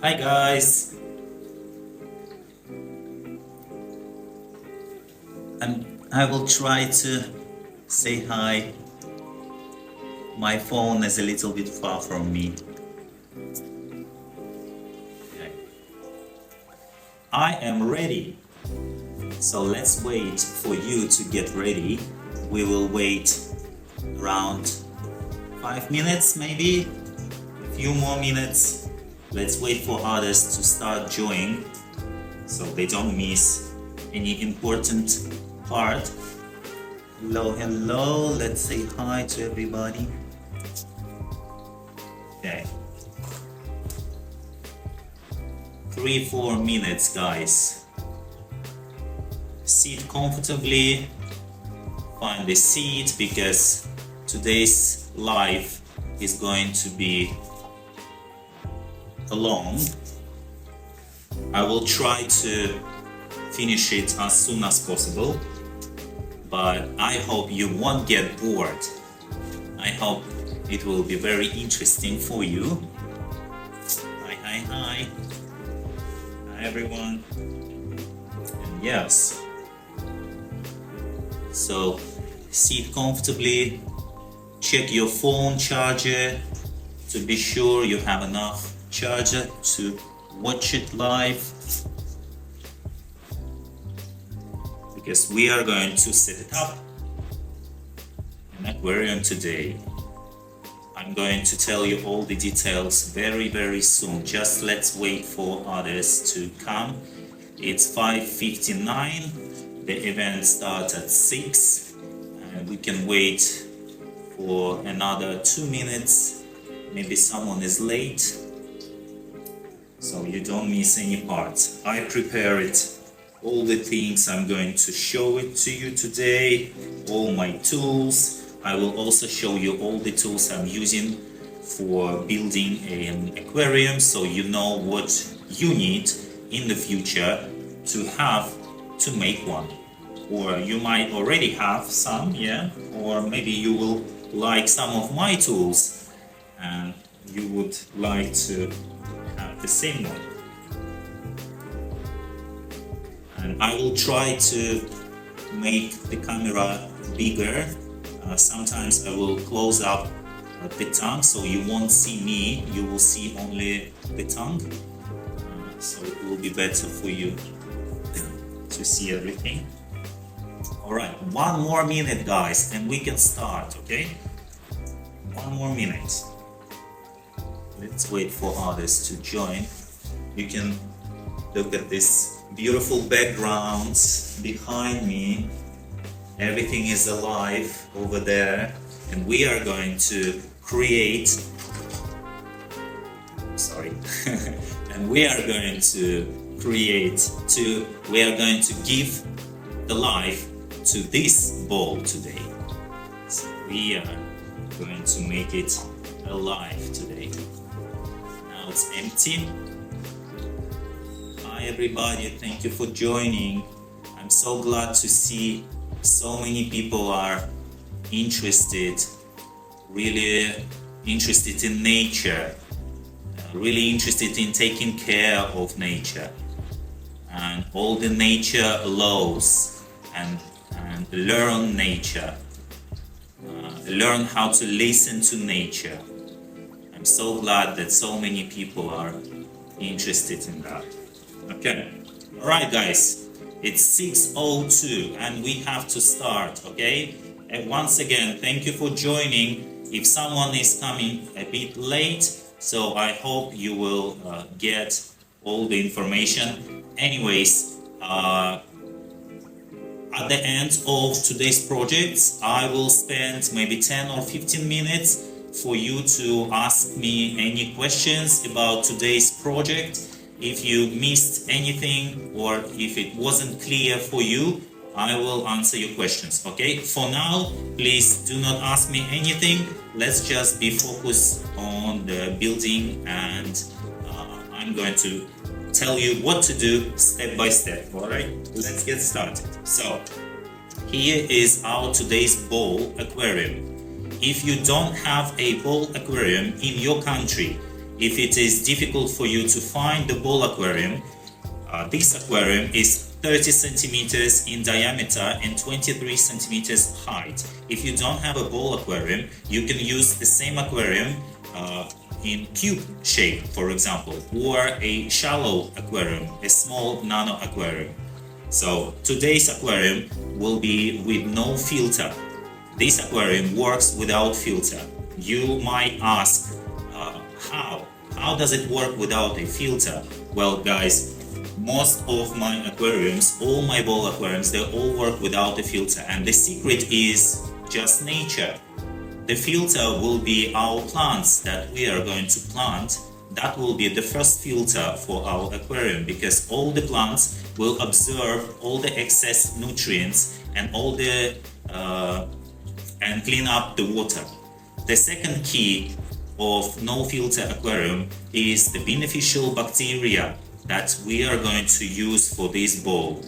Hi guys! I will try to say hi. My phone is a little bit far from me. Okay. I am ready. So let's wait for you to get ready. We will wait around 5 minutes, maybe a few more minutes. Let's wait for others to start joining so they don't miss any important part. Hello, hello. Let's say hi to everybody. Okay. 3-4 minutes, guys. Sit comfortably. Find a seat because today's live is going to be long. I will try to finish it as soon as possible, but I hope you won't get bored. I hope it will be very interesting for you. Hi, hi, hi. Hi, everyone. And yes, so sit comfortably, check your phone charger to be sure you have enough charger to watch it live, because we are going to set it up in Aquarium today. I'm going to tell you all the details very soon. Just let's wait for others to come. It's 5:59. The event starts at 6 and we can wait for another 2 minutes. Maybe someone is late, so you don't miss any parts. I prepare it, all the things I'm going to show it to you today, all my tools. I will also show you all the tools I'm using for building an aquarium, so you know what you need in the future to have to make one. Or you might already have some, yeah, or maybe you will like some of my tools and you would like to have the same one. And I will try to make the camera bigger. Sometimes I will close up the tongue so you won't see me, you will see only the tongue. So it will be better for you to see everything. Alright, 1 more minute, guys, and we can start, okay? 1 more minute. Let's wait for others to join. You can look at this beautiful background behind me. Everything is alive over there, and we are going to create, and we are going to give the life to this bowl today. So we are going to make it alive today. Now it's empty. Hi everybody, thank you for joining. I'm so glad to see so many people are interested, really interested in nature, really interested in taking care of nature and all the nature laws, and learn nature, learn how to listen to nature. I'm so glad that so many people are interested in that. Okay, all right guys, it's 6:02 and we have to start, okay? And once again, thank you for joining. If someone is coming a bit late, so I hope you will get all the information. Anyways, at the end of today's projects, I will spend maybe 10 or 15 minutes for you to ask me any questions about today's project. If you missed anything or if it wasn't clear for you, I will answer your questions, okay? For now, please do not ask me anything. Let's just be focused on the building, and I'm going to tell you what to do step by step, all right? Let's get started. So, here is our today's bowl aquarium. If you don't have a bowl aquarium in your country, if it is difficult for you to find the ball aquarium, this aquarium is 30 centimeters in diameter and 23 centimeters height. If you don't have a ball aquarium, you can use the same aquarium in cube shape, for example, or a shallow aquarium, a small nano aquarium. So today's aquarium will be with no filter. This aquarium works without filter. You might ask, how? How does it work without a filter? Well, guys, most of my aquariums, all my ball aquariums, they all work without a filter, and the secret is just nature. The filter will be our plants that we are going to plant. That will be the first filter for our aquarium, because all the plants will absorb all the excess nutrients and all the and clean up the water. The second key of no filter aquarium is the beneficial bacteria that we are going to use for this bowl.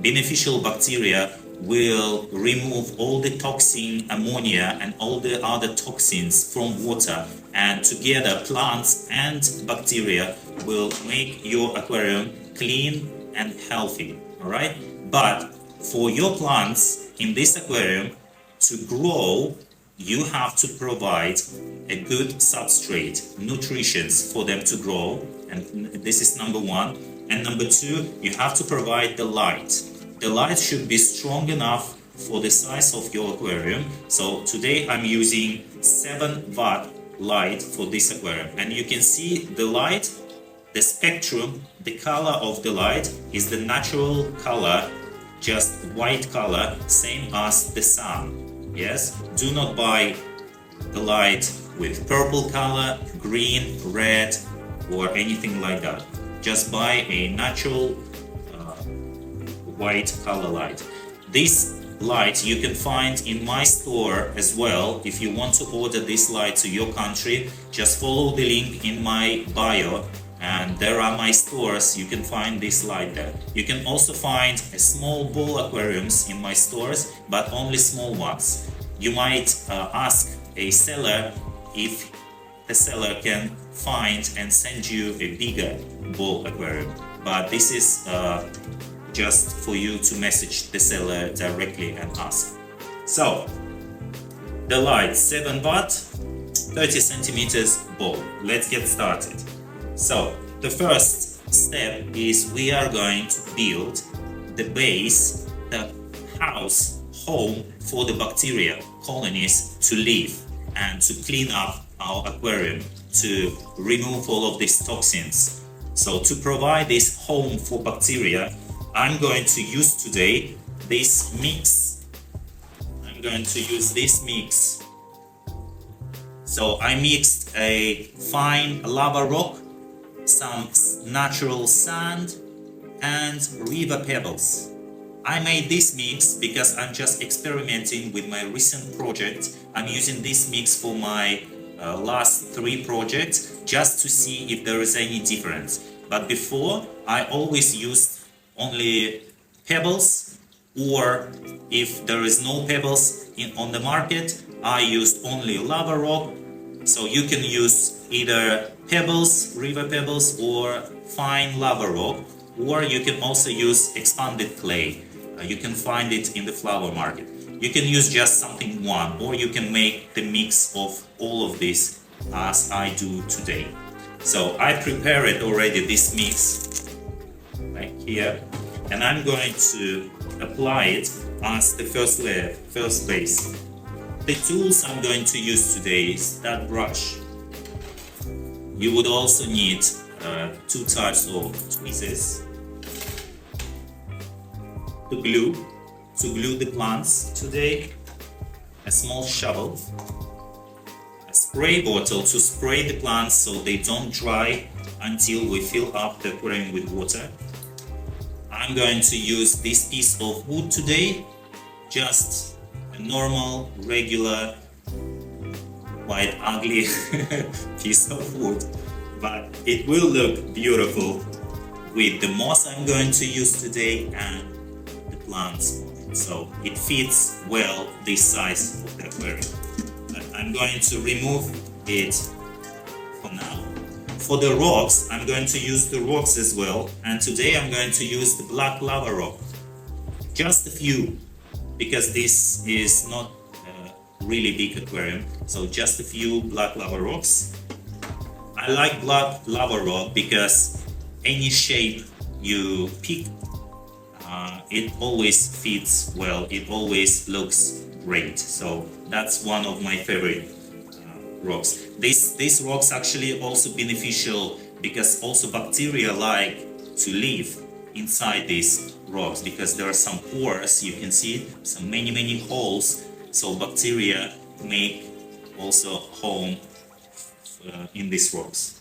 Beneficial bacteria will remove all the toxin ammonia and all the other toxins from water, and together plants and bacteria will make your aquarium clean and healthy. All right, but for your plants in this aquarium to grow, you have to provide a good substrate, nutritions for them to grow, and this is number one. And number two, you have to provide the light. The light should be strong enough for the size of your aquarium. So today I'm using 7-watt light for this aquarium, and you can see the light, the spectrum, the color of the light is the natural color, just white color, same as the sun. Yes, do not buy the light with purple color, green, red, or anything like that. Just buy a natural white color light. This light you can find in my store as well. If you want to order this light to your country, just follow the link in my bio, and there are my stores. You can find this light there. You can also find a small ball aquariums in my stores, but only small ones. You might ask a seller if the seller can find and send you a bigger ball aquarium, but this is just for you to message the seller directly and ask. So the light, 7-watt, 30 centimeters ball. Let's get started. So the first step is we are going to build the base, the house, home for the bacteria colonies to live and to clean up our aquarium, to remove all of these toxins. So to provide this home for bacteria, I'm going to use today this mix. I'm going to use this mix. So I mixed a fine lava rock, some natural sand, and river pebbles. I made this mix because I'm just experimenting with my recent project. I'm using this mix for my last 3 projects just to see if there is any difference. But before, I always used only pebbles, or if there is no pebbles on the market, I used only lava rock. So you can use either pebbles, river pebbles, or fine lava rock, or you can also use expanded clay. You can find it in the flower market. You can use just something one, or you can make the mix of all of this as I do today. So I prepared already this mix right here, and I'm going to apply it as the first layer, first base. The tools I'm going to use today is that brush. You would also need 2 types of tweezers to glue the plants today, a small shovel, a spray bottle to spray the plants so they don't dry until we fill up the aquarium with water. I'm going to use this piece of wood today, just a normal, regular, quite ugly piece of wood, but it will look beautiful with the moss I'm going to use today and the plants. So it fits well this size of the aquarium. But I'm going to remove it for now. for the rocks, I'm going to use the rocks as well. And today I'm going to use the black lava rock. Just a few, because this is not a really big aquarium. So just a few black lava rocks. I like black lava rock because any shape you pick, it always fits well, it always looks great. So that's one of my favorite rocks. These rocks actually also beneficial because also bacteria like to live inside these rocks because there are some pores, you can see some many holes, so bacteria make also home in these rocks.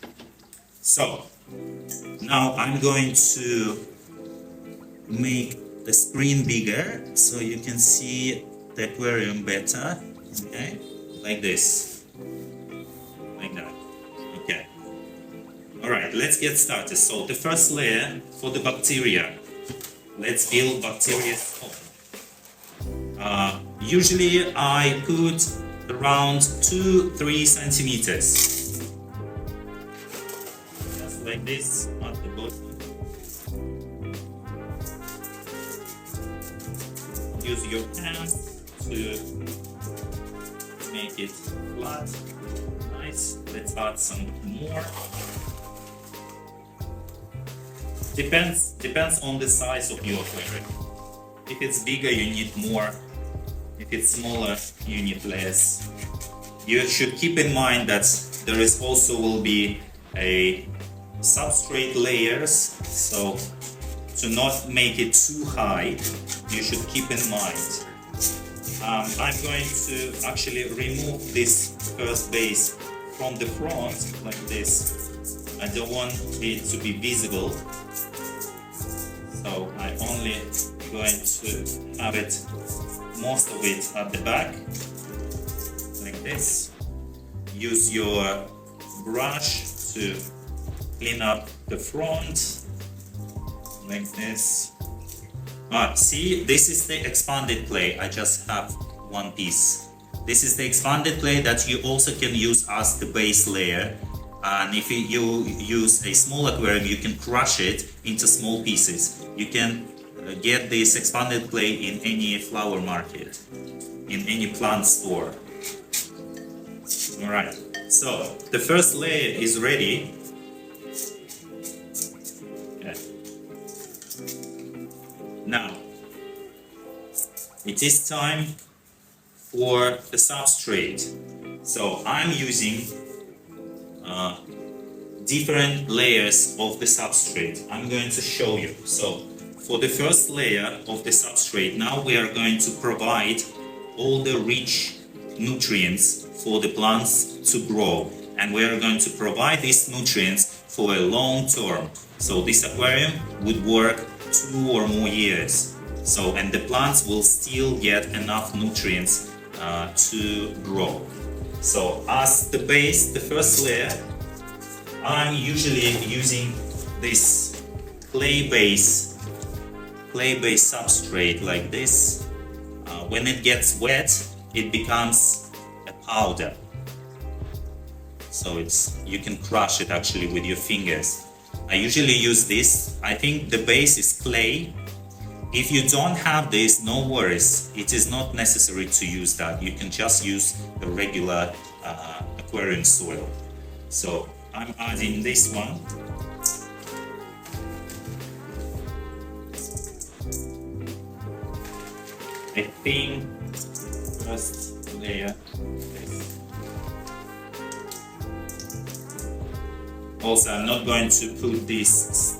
So now I'm going to make the screen bigger so you can see the aquarium better. Okay, like this, like that. Okay, all right, let's get started. So the first layer for the bacteria, let's build bacteria's home. Usually I put around 2-3 centimeters, just like this at the bottom. Use your hands to make it flat. Nice. Let's add some more. Depends on the size of your aquarium. If it's bigger, you need more. If it's smaller, you need less. You should keep in mind that there is also will be a substrate layers, so to not make it too high, you should keep in mind. I'm going to actually remove this first base from the front like this. I don't want it to be visible, so I'm only going to have it, most of it at the back, like this. Use your brush to clean up the front, like this. See, this is the expanded clay. I just have one piece. This is the expanded clay that you also can use as the base layer. And if you use a small aquarium, you can crush it into small pieces. You can get this expanded clay in any flower market, in any plant store. Alright, so the first layer is ready. Okay. Now, it is time for the substrate. So I'm using different layers of the substrate. I'm going to show you. So for the first layer of the substrate, now we are going to provide all the rich nutrients for the plants to grow, and we are going to provide these nutrients for a long term. So this aquarium would work 2 or more years. So, and the plants will still get enough nutrients to grow. So as the base, the first layer, I'm usually using this clay base substrate like this. When it gets wet, it becomes a powder. So you can crush it actually with your fingers. I usually use this. I think the base is clay. If you don't have this, no worries. It is not necessary to use that. You can just use the regular aquarium soil. So I'm adding this one. I think first layer. Also, I'm not going to put this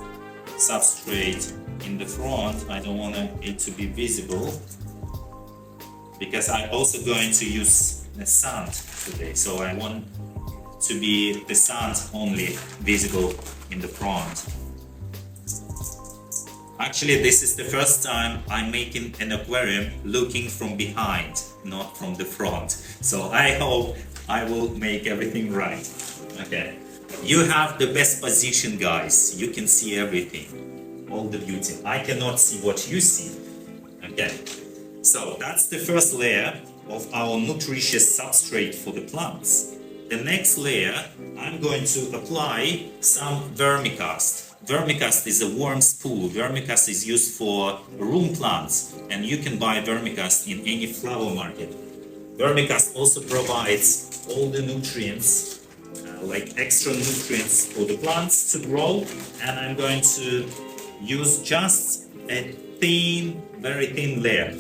substrate in the front. I don't want it to be visible because I'm also going to use the sand today. So I want to be the sand only visible in the front. Actually, this is the first time I'm making an aquarium looking from behind, not from the front. So I hope I will make everything right. Okay. You have the best position, guys. You can see everything, all the beauty. I cannot see what you see. Okay. So that's the first layer of our nutritious substrate for the plants. the next layer, I'm going to apply some vermicast. Vermicast is a worm spool. Vermicast is used for room plants, and you can buy vermicast in any flower market. Vermicast also provides all the nutrients, like extra nutrients for the plants to grow, and I'm going to use just a thin, very thin layer.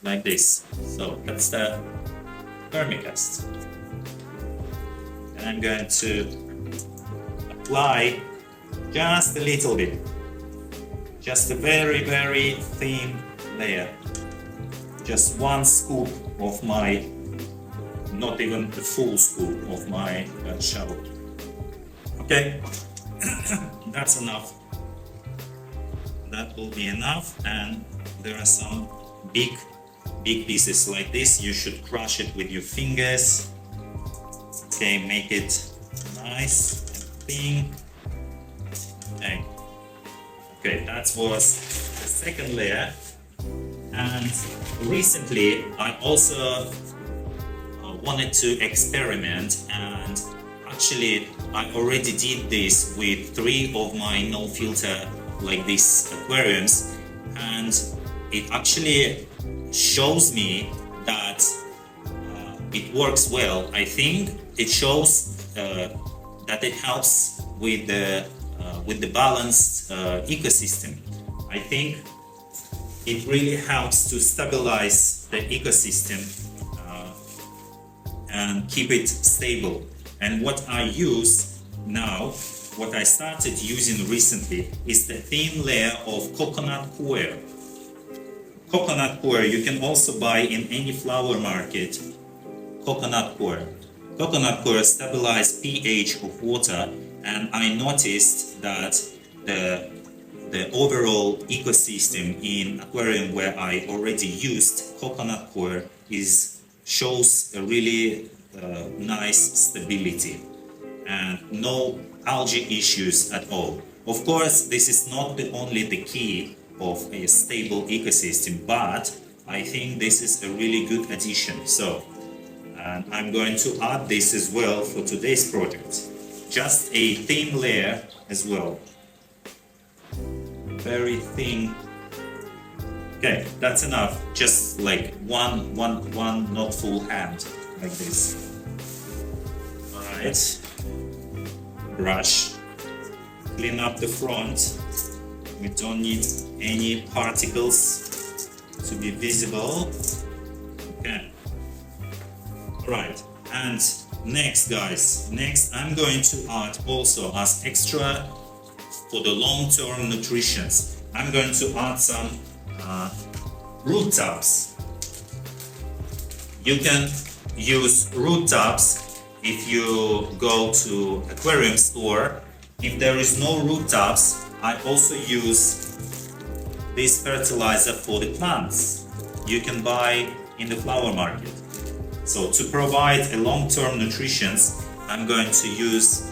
Like this. So that's the vermicast. And I'm going to apply just a little bit. Just a very, very thin layer. Just one scoop of my, not even a full scoop of my shovel. Okay, that's enough. That will be enough, and there are some big pieces like this. You should crush it with your fingers. Okay, make it nice and thin. Okay, that was the second layer. And recently I also wanted to experiment, and actually I already did this with 3 of my no filter like these aquariums, and it actually shows me that it works well. I think it shows that it helps with the balanced ecosystem. I think it really helps to stabilize the ecosystem and keep it stable. And what I use now, what I started using recently, is the thin layer of coconut coir. Coconut coir you can also buy in any flower market. Coconut coir. Coconut coir stabilizes pH of water, and I noticed that the overall ecosystem in aquarium where I already used coconut coir shows a really nice stability and no algae issues at all. Of course, this is not only the key of a stable ecosystem, but I think this is a really good addition. So, and I'm going to add this as well for today's project. Just a thin layer as well. Very thin. Okay, that's enough. Just like one not full hand, like this. Alright. Brush. Clean up the front. We don't need any particles to be visible. Okay. Alright, and next guys, I'm going to add also as extra for the long-term nutrition. I'm going to add some root tabs. You can use root tabs if you go to aquarium store. If there is no root tabs, I also use this fertilizer for the plants. You can buy in the flower market. So to provide a long-term nutrition, I'm going to use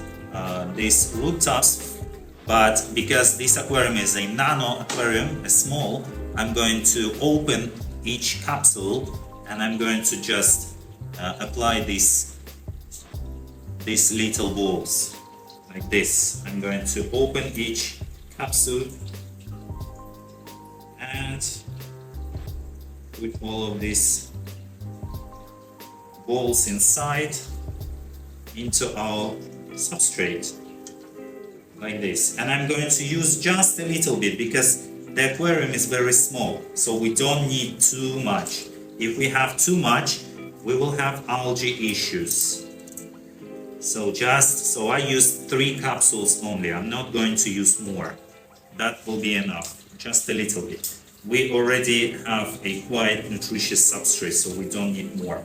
these root tabs. But because this aquarium is a nano aquarium, a small, I'm going to open each capsule and I'm going to just apply these little balls like this. I'm going to open each capsule and put all of these balls inside into our substrate like this. And I'm going to use just a little bit because the aquarium is very small, so we don't need too much. If we have too much, we will have algae issues. So I used 3 capsules only. I'm not going to use more. That will be enough, just a little bit. We already have a quite nutritious substrate, so we don't need more.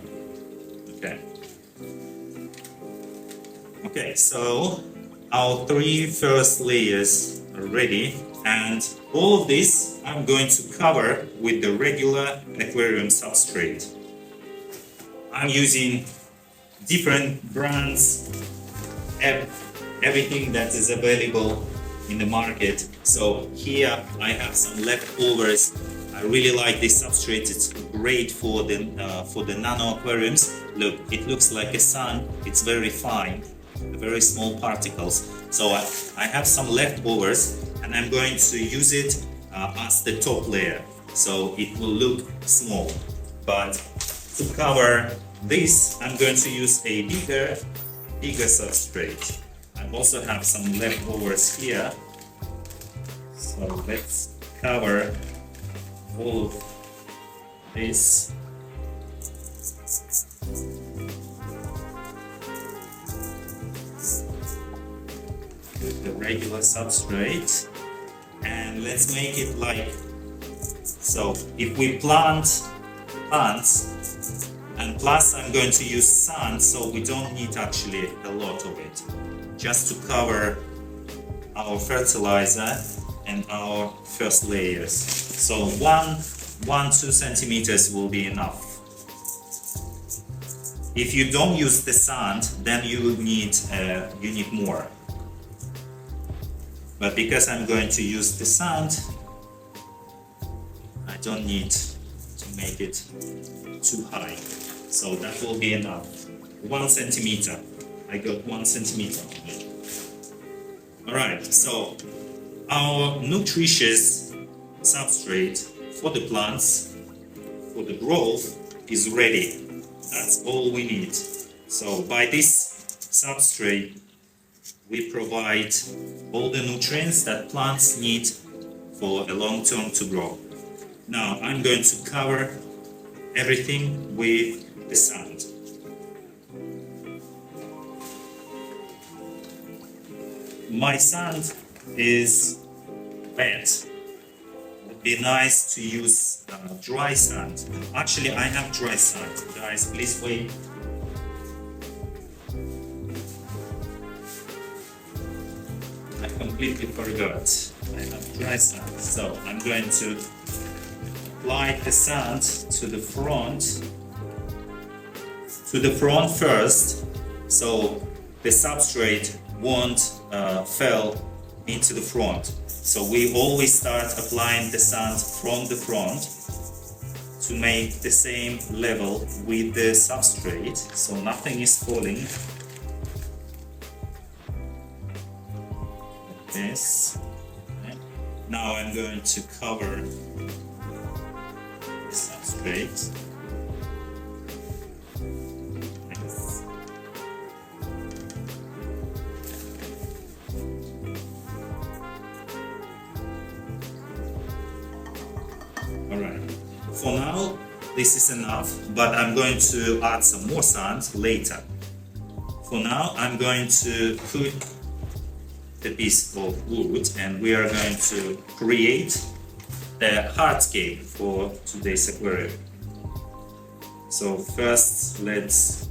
Okay, so our 3 first layers are ready, and all of this I'm going to cover with the regular aquarium substrate. I'm using different brands, everything that is available in the market. So here I have some leftovers. I really like this substrate. It's great for the nano aquariums. Look, it looks like a sun. It's very fine, very small particles. So I have some leftovers, and I'm going to use it as the top layer. So it will look small. But to cover this, I'm going to use a bigger substrate. I also have some leftovers here. So let's cover all of this. With the regular substrate, and let's make it like so. If we plant plants, and plus I'm going to use sand, so we don't need actually a lot of it, just to cover our fertilizer and our first layers. So 1-2 centimeters will be enough. If you don't use the sand, then you need more. But because I'm going to use the sand, I don't need to make it too high. So that will be enough. 1 centimeter. I got 1 centimeter. Alright, so our nutritious substrate for the plants, for the growth, is ready. That's all we need. So by this substrate, we provide all the nutrients that plants need for a long term to grow. Now I'm going to cover everything with the sand. My sand is wet. It would be nice to use dry sand. Actually, I have dry sand. Guys, please wait. I completely forgot. I have dry sand. So I'm going to apply the sand to the front. To the front first, so the substrate won't fall into the front. So we always start applying the sand from the front to make the same level with the substrate, so nothing is falling. Like this. Okay. Now I'm going to cover the substrate. Alright, for now this is enough, but I'm going to add some more sand later. For now I'm going to put the piece of wood, and we are going to create a hardscape for today's aquarium. So first let's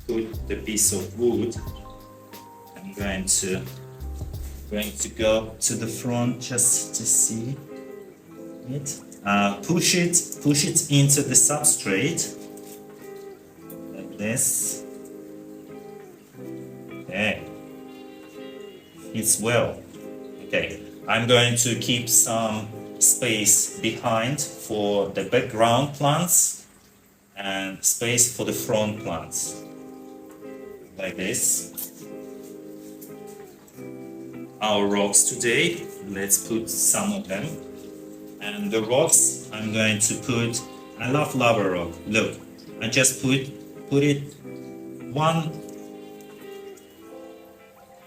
put the piece of wood. I'm going to go to the front just to see it. Push it into the substrate like this. Okay, it's well. Okay, I'm going to keep some space behind for the background plants and space for the front plants, like this. Our rocks today, let's put some of them. And the rocks, I'm going to put, I love lava rock. Look, I just put it 1,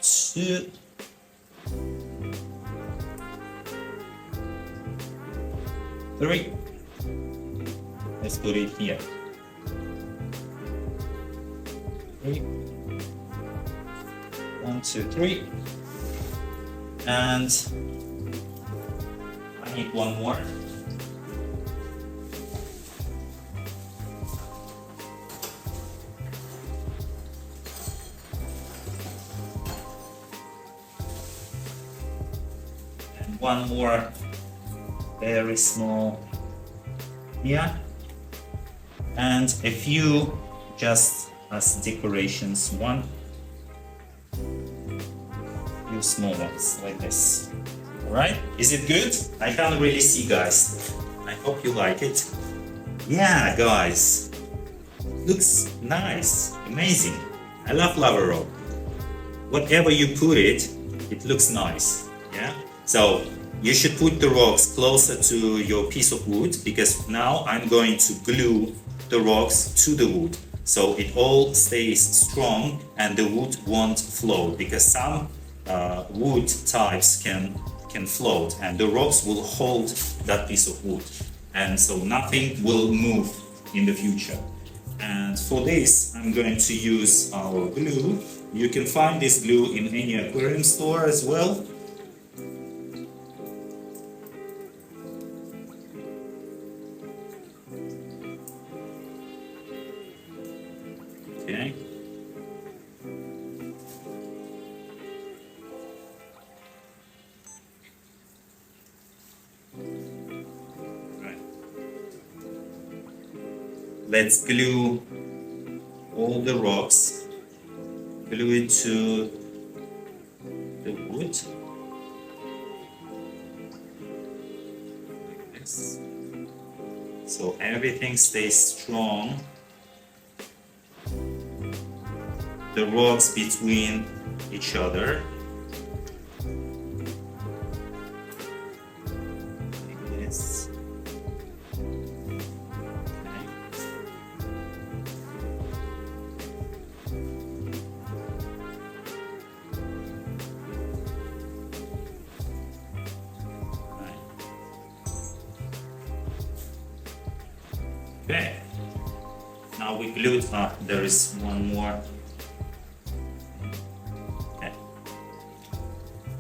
2, 3. Let's put it here. 3. 1, 2, 3. And I need one more. And one more very small here. And a few just as decorations. Few small ones like this. Alright, is it good? I can't really see, guys. I hope you like it. Yeah, guys, looks nice, amazing. I love lava rock. Whatever you put it, it looks nice. Yeah. So you should put the rocks closer to your piece of wood, because now I'm going to glue the rocks to the wood, so it all stays strong and the wood won't float, because some wood types can float and the rocks will hold that piece of wood, and so nothing will move in the future. And for this I'm going to use our glue. You can find this glue in any aquarium store as well. Okay. Right. Let's glue all the rocks. Glue it to the wood. Like this. So everything stays strong. The rocks between each other. Like this. Okay. Now we glued. There is one more. Okay.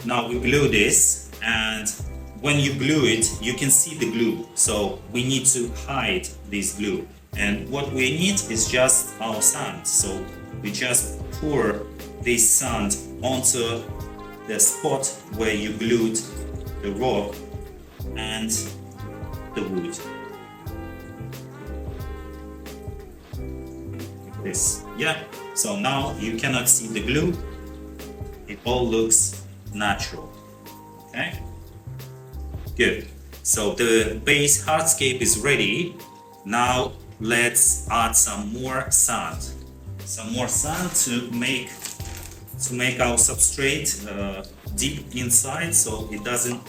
Now we glue this, and when you glue it, you can see the glue. So we need to hide this glue, and what we need is just our sand. So we just pour this sand onto the spot where you glued the rock and the wood. This. Yeah, so now you cannot see the glue. It all looks natural. Okay, good. So the base hardscape is ready. Now let's add some more sand. Some more sand to make our substrate deep inside, so it doesn't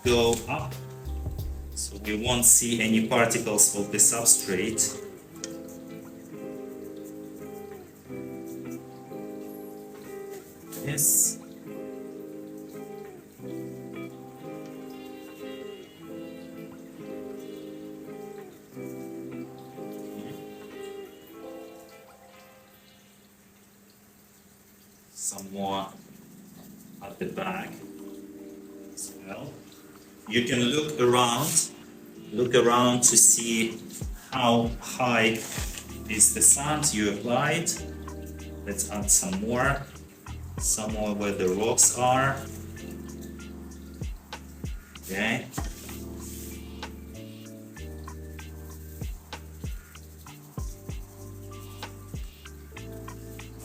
go up. So we won't see any particles of the substrate. Yes. Some more at the back as well. You can look around to see how high is the sand you applied. Let's add some more. Somewhere where the rocks are. Okay.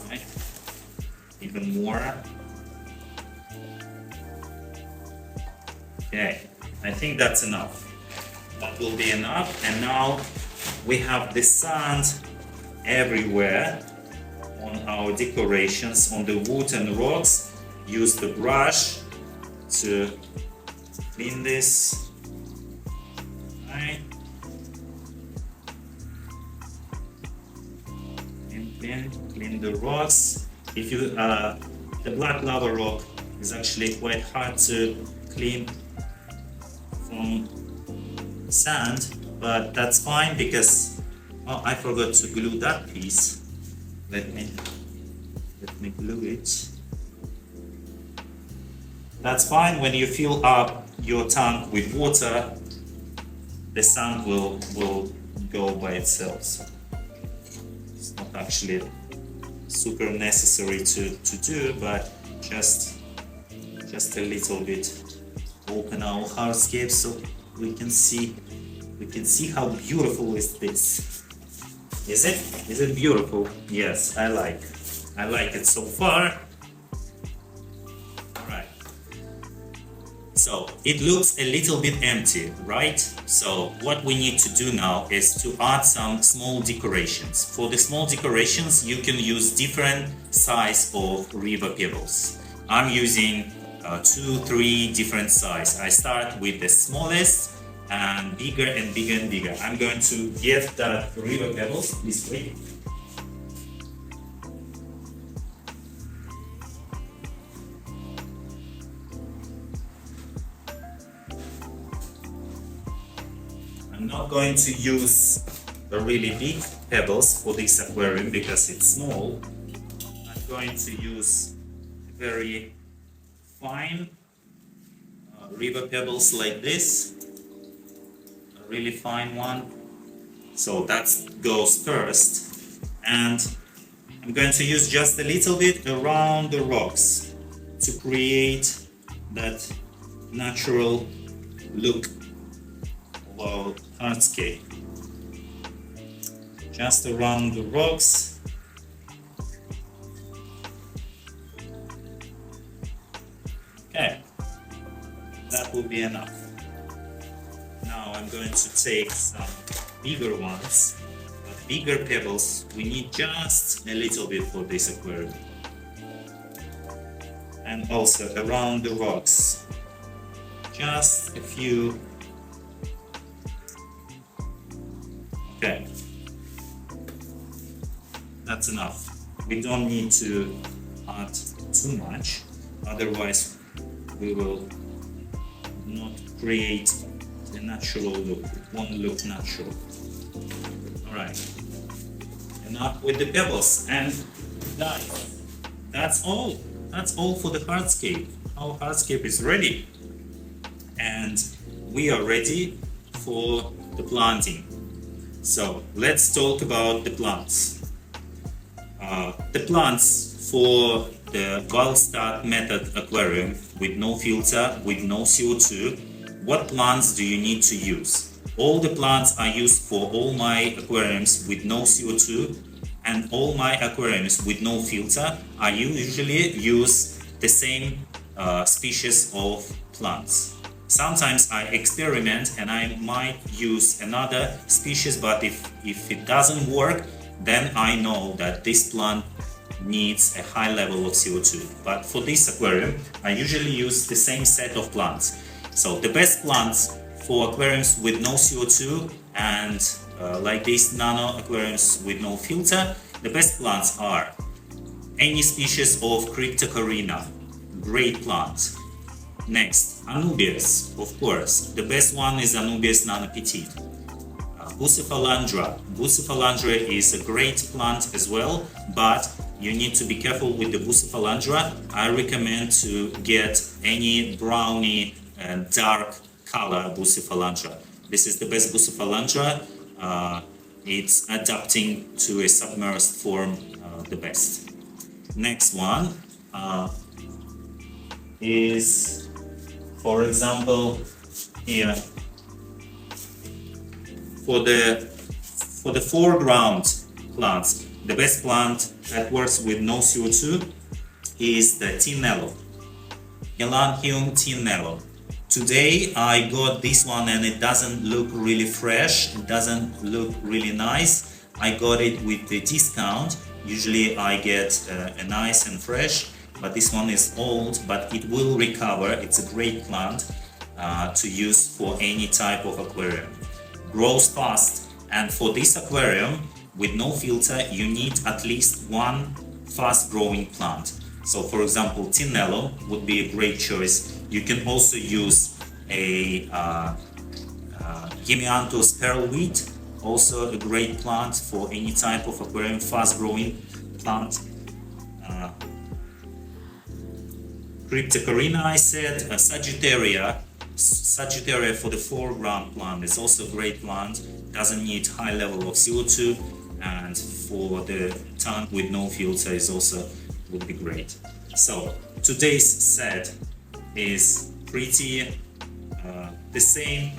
Right. Even more. Okay, I think that's enough. That will be enough. And now we have the sand everywhere. On our decorations, on the wood and rocks. Use the brush to clean this. Right. And clean the rocks. If you the black lava rock is actually quite hard to clean from sand, but that's fine because I forgot to glue that piece. Let me glue it. That's fine. When you fill up your tank with water, the sand will go by itself. So it's not actually super necessary to do, but just a little bit. Open our hardscape so we can see how beautiful is this. Is it beautiful? Yes, I like it so far. Alright. So it looks a little bit empty, right? So what we need to do now is to add some small decorations. For the small decorations, you can use different size of river pebbles. I'm using 2-3 different size. I start with the smallest and bigger and bigger and bigger. I'm going to get that river pebbles this way. I'm not going to use the really big pebbles for this aquarium because it's small. I'm going to use very fine river pebbles like this, a really fine one. So that goes first, and I'm going to use just a little bit around the rocks to create that natural look of hardscape. Just around the rocks. Okay, that will be enough. Now I'm going to take some bigger ones, but bigger pebbles we need just a little bit for this aquarium. And also around the rocks, just a few. Okay, that's enough. We don't need to add too much, otherwise we will not create a natural look. It won't look natural. Alright, enough with the pebbles, and that's all. That's all for the hardscape. Our hardscape is ready, and we are ready for the planting. So let's talk about the plants. The plants for the Walstad method aquarium with no filter, with no CO2, what plants do you need to use? All the plants I use for all my aquariums with no CO2 and all my aquariums with no filter. I usually use the same species of plants. Sometimes I experiment and I might use another species, but if it doesn't work, then I know that this plant needs a high level of CO2. But for this aquarium, I usually use the same set of plants. So the best plants for aquariums with no CO2 and like these nano aquariums with no filter, the best plants are any species of cryptocoryne, great plant. Next, Anubias, of course. The best one is Anubias nano petite. Bucephalandra. Bucephalandra is a great plant as well, but you need to be careful with the Bucephalandra. I recommend to get any browny and dark color Bucephalandra. This is the best Bucephalandra. It's adapting to a submerged form the best. Next one is, for example, here for the foreground plants, the best plant that works with no CO2 is the tenellum, helanthium tenellum. Today I got this one and it doesn't look really fresh, it doesn't look really nice. I got it with the discount. Usually I get a nice and fresh, but this one is old, but it will recover. It's a great plant to use for any type of aquarium. Grows fast, and for this aquarium with no filter you need at least one fast growing plant. So for example, tenellum would be a great choice. You can also use a Hemianthus pearlwheat, also a great plant for any type of aquarium, fast growing plant. Cryptocoryne I said, Sagittaria for the foreground plant is also a great plant, doesn't need high level of CO2, and for the tank with no filter is also would be great. So today's set is pretty the same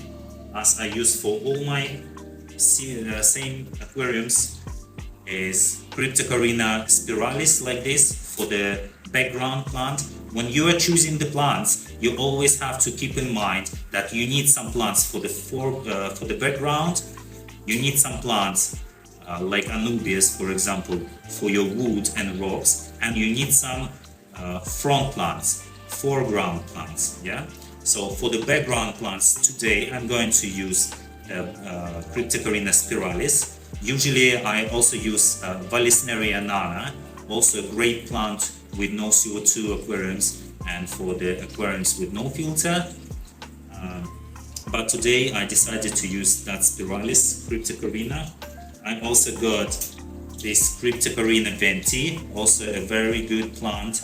as I use for all my same aquariums. Is Cryptocoryne spiralis like this for the background plant. When you are choosing the plants, you always have to keep in mind that you need some plants for the background. You need some plants like Anubias, for example, for your wood and rocks, and you need some front plants, foreground plants. Yeah. So for the background plants today, I'm going to use Cryptocoryne spiralis. Usually, I also use Vallisneria nana, also a great plant with no CO2 aquariums, and for the aquariums with no filter. But today I decided to use that spiralis, Cryptocoryne. I also got this Cryptocoryne wendtii, also a very good plant,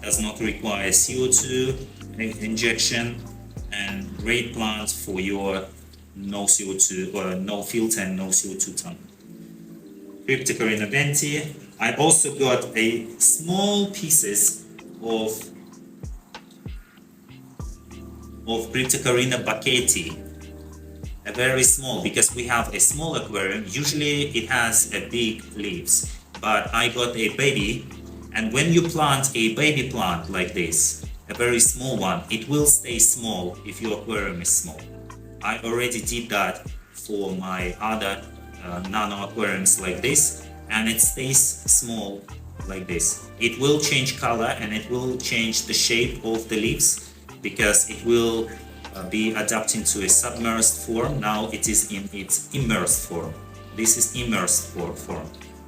does not require CO2 injection, and great plant for your no CO2 or no filter and no CO2 tank. Cryptocoryne wendtii. I also got a small pieces of Cryptocoryne backettii, a very small, because we have a small aquarium. Usually it has a big leaves, but I got a baby, and when you plant a baby plant like this, a very small one, it will stay small if your aquarium is small. I already did that for my other nano aquariums like this, and it stays small like this. It will change color and it will change the shape of the leaves because it will be adapting to a submerged form. Now it is in its immersed form. This is immersed form.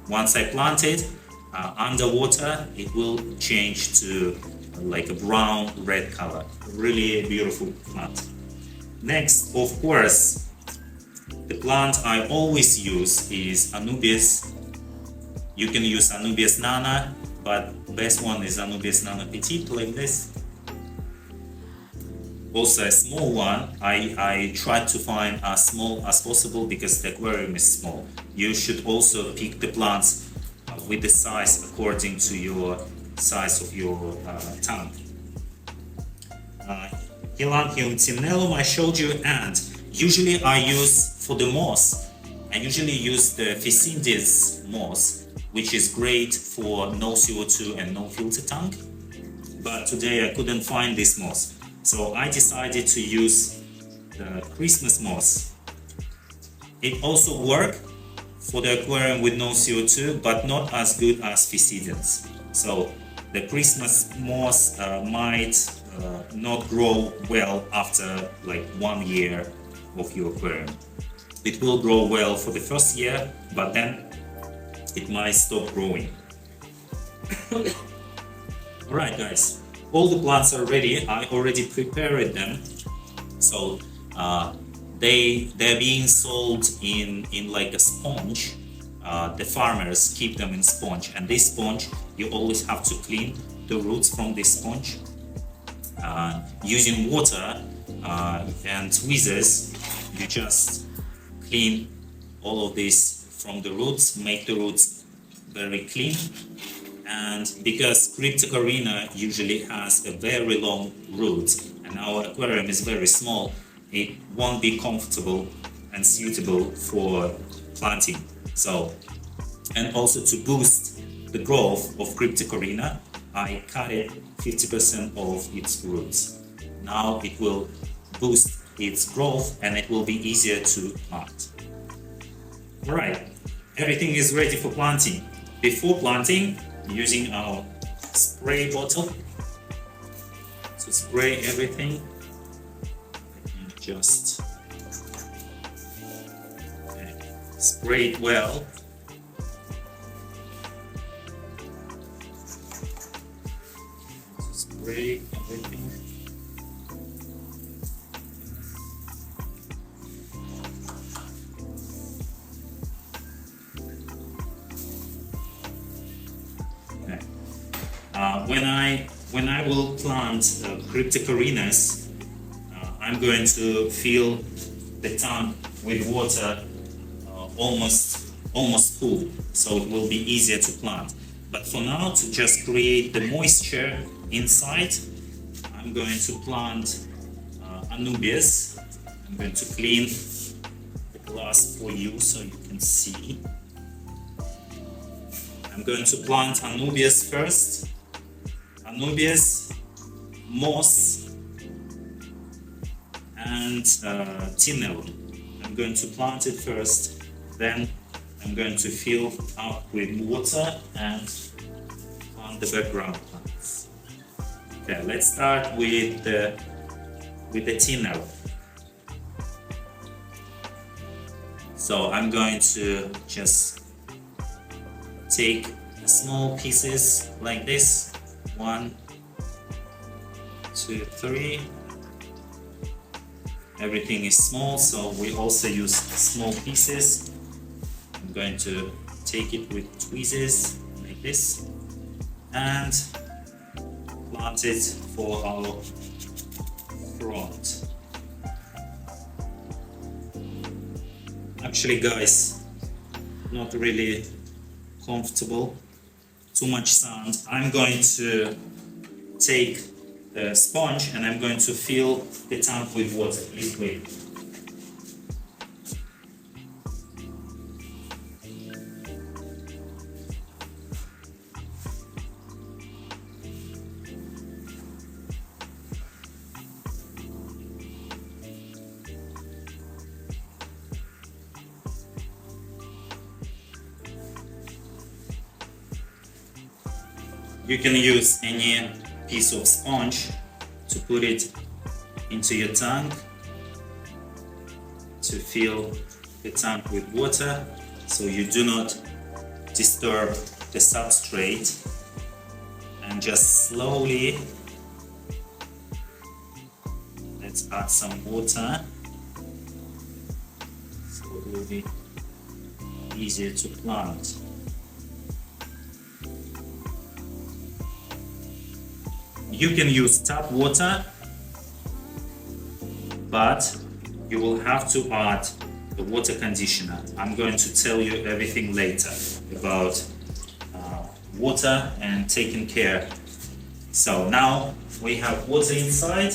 Once I plant it underwater, it will change to like a brown red color. Really beautiful plant. Next, of course, the plant I always use is Anubias. You can use Anubias nana, but best one is Anubias nana petite, like this. Also a small one, I try to find as small as possible because the aquarium is small. You should also pick the plants with the size according to your size of your tank. Helanthium tenellum I showed you, and usually I use for the moss, I usually use the Physindes moss, which is great for no CO2 and no filter tank. But today I couldn't find this moss, so I decided to use the Christmas moss. It also works for the aquarium with no CO2, but not as good as Physindes. So the Christmas moss might not grow well after like 1 year of your aquarium. It will grow well for the first year, but then it might stop growing. Alright guys, all the plants are ready. I already prepared them. So they're being sold in like a sponge. The farmers keep them in sponge, and this sponge you always have to clean the roots from this sponge using water and tweezers. You just clean all of this from the roots, make the roots very clean. And because Cryptocoryne usually has a very long root and our aquarium is very small, it won't be comfortable and suitable for planting. So, and also to boost the growth of Cryptocoryne, I cut it 50% of its roots. Now it will boost its growth and it will be easier to plant. Alright, everything is ready for planting. Before planting, using our spray bottle to spray everything, and just spray it well. Spray everything. When I will plant Cryptocorynes, I'm going to fill the tank with water almost full, so it will be easier to plant. But for now, to just create the moisture inside, I'm going to plant Anubias. I'm going to clean the glass for you so you can see. I'm going to plant Anubias first. Anubias, moss, and tenellum. I'm going to plant it first, then I'm going to fill up with water and plant the background plants. Okay, let's start with the tenellum. So I'm going to just take small pieces like this, 1, 2, 3. Everything is small, so we also use small pieces. I'm going to take it with tweezers like this and plant it for our front. Actually, guys, not really comfortable, too much sound. I'm going to take a sponge and I'm going to fill the tank with water. Please wait. You can use any piece of sponge to put it into your tank to fill the tank with water, so you do not disturb the substrate, and just slowly let's add some water so it will be easier to plant. You can use tap water, but you will have to add the water conditioner. I'm going to tell you everything later about water and taking care. So now we have water inside.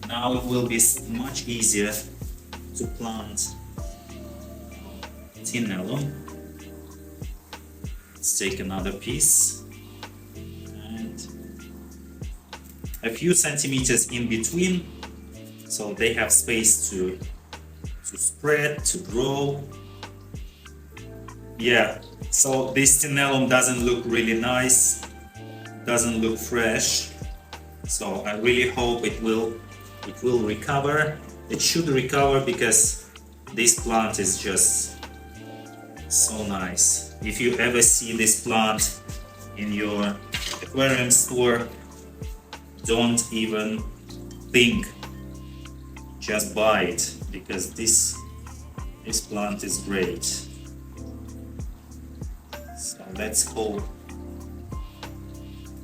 Now it will be much easier to plant tenellum. Let's take another piece and a few centimeters in between, so they have space to spread, to grow. Yeah, so this tenellum doesn't look really nice, doesn't look fresh, so I really hope it will recover. It should recover because this plant is just so nice. If you ever see this plant in your aquarium store, don't even think, just buy it, because this plant is great. So let's hope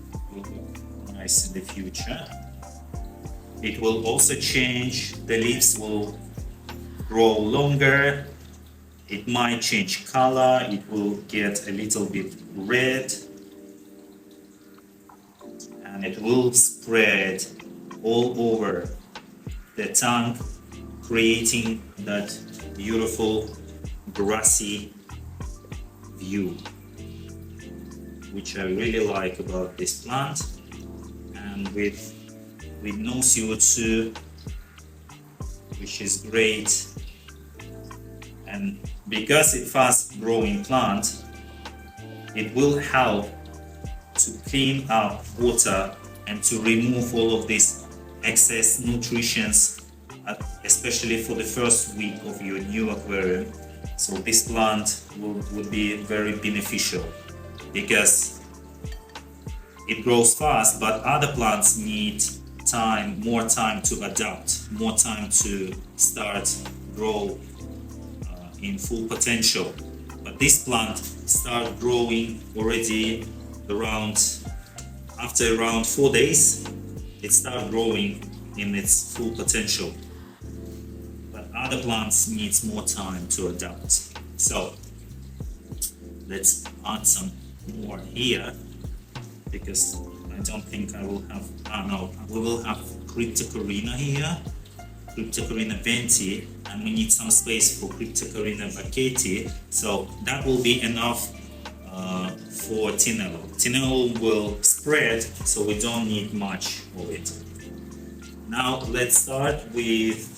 it will look nice in the future. It will also change, the leaves will grow longer. It might change color, it will get a little bit red, and it will spread all over the tank, creating that beautiful grassy view, which I really like about this plant. And with no CO₂, which is great. And because it's a fast growing plant, it will help to clean up water and to remove all of these excess nutrients, especially for the first week of your new aquarium. So this plant would be very beneficial because it grows fast, but other plants need more time to adapt, more time to start grow in full potential. But this plant start growing already after around 4 days. It start growing in its full potential. But other plants needs more time to adapt. So let's add some more here, because I don't think I will have, no, we will have cryptocoryne here, cryptocoryne wendtii, and we need some space for cryptocoryne backettii, so that will be enough for tenellum. Tenellum will spread, so we don't need much of it. Now let's start with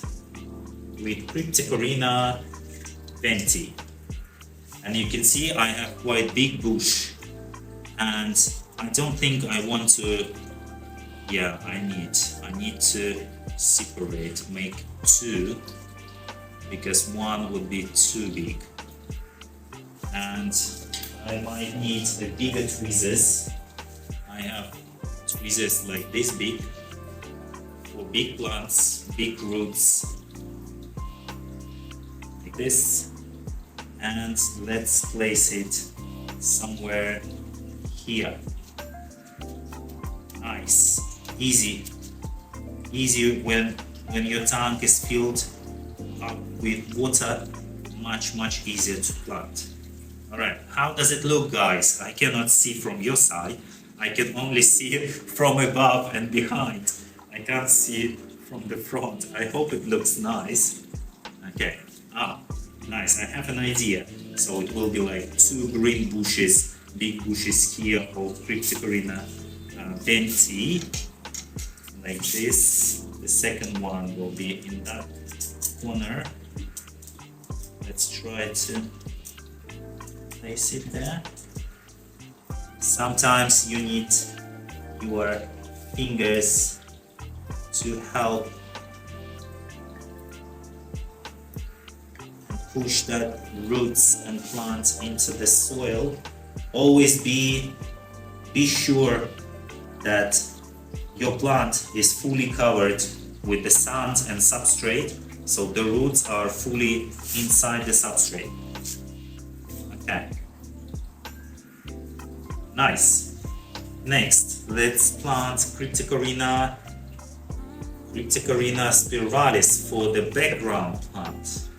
cryptocoryne wendtii. And you can see I have quite big bush, and I don't think I want to, yeah, I need to separate, make two, because one would be too big. And I might need the bigger tweezers. I have tweezers like this big for big plants, big roots, like this. And let's place it somewhere here. Nice, easy when your tank is filled up with water, much easier to plant. Alright, how does it look, guys? I cannot see from your side, I can only see it from above and behind. I can't see it from the front. I hope it looks nice. Okay, nice, I have an idea. So it will be like two green bushes, big bushes here of cryptocoryne wendtii, like this. The second one will be in that corner. Let's try to place it there. Sometimes you need your fingers to help push that roots and plants into the soil. Always be sure that your plant is fully covered with the sand and substrate, so the roots are fully inside the substrate. Okay, nice. Next, let's plant cryptocoryne spiralis for the background plant.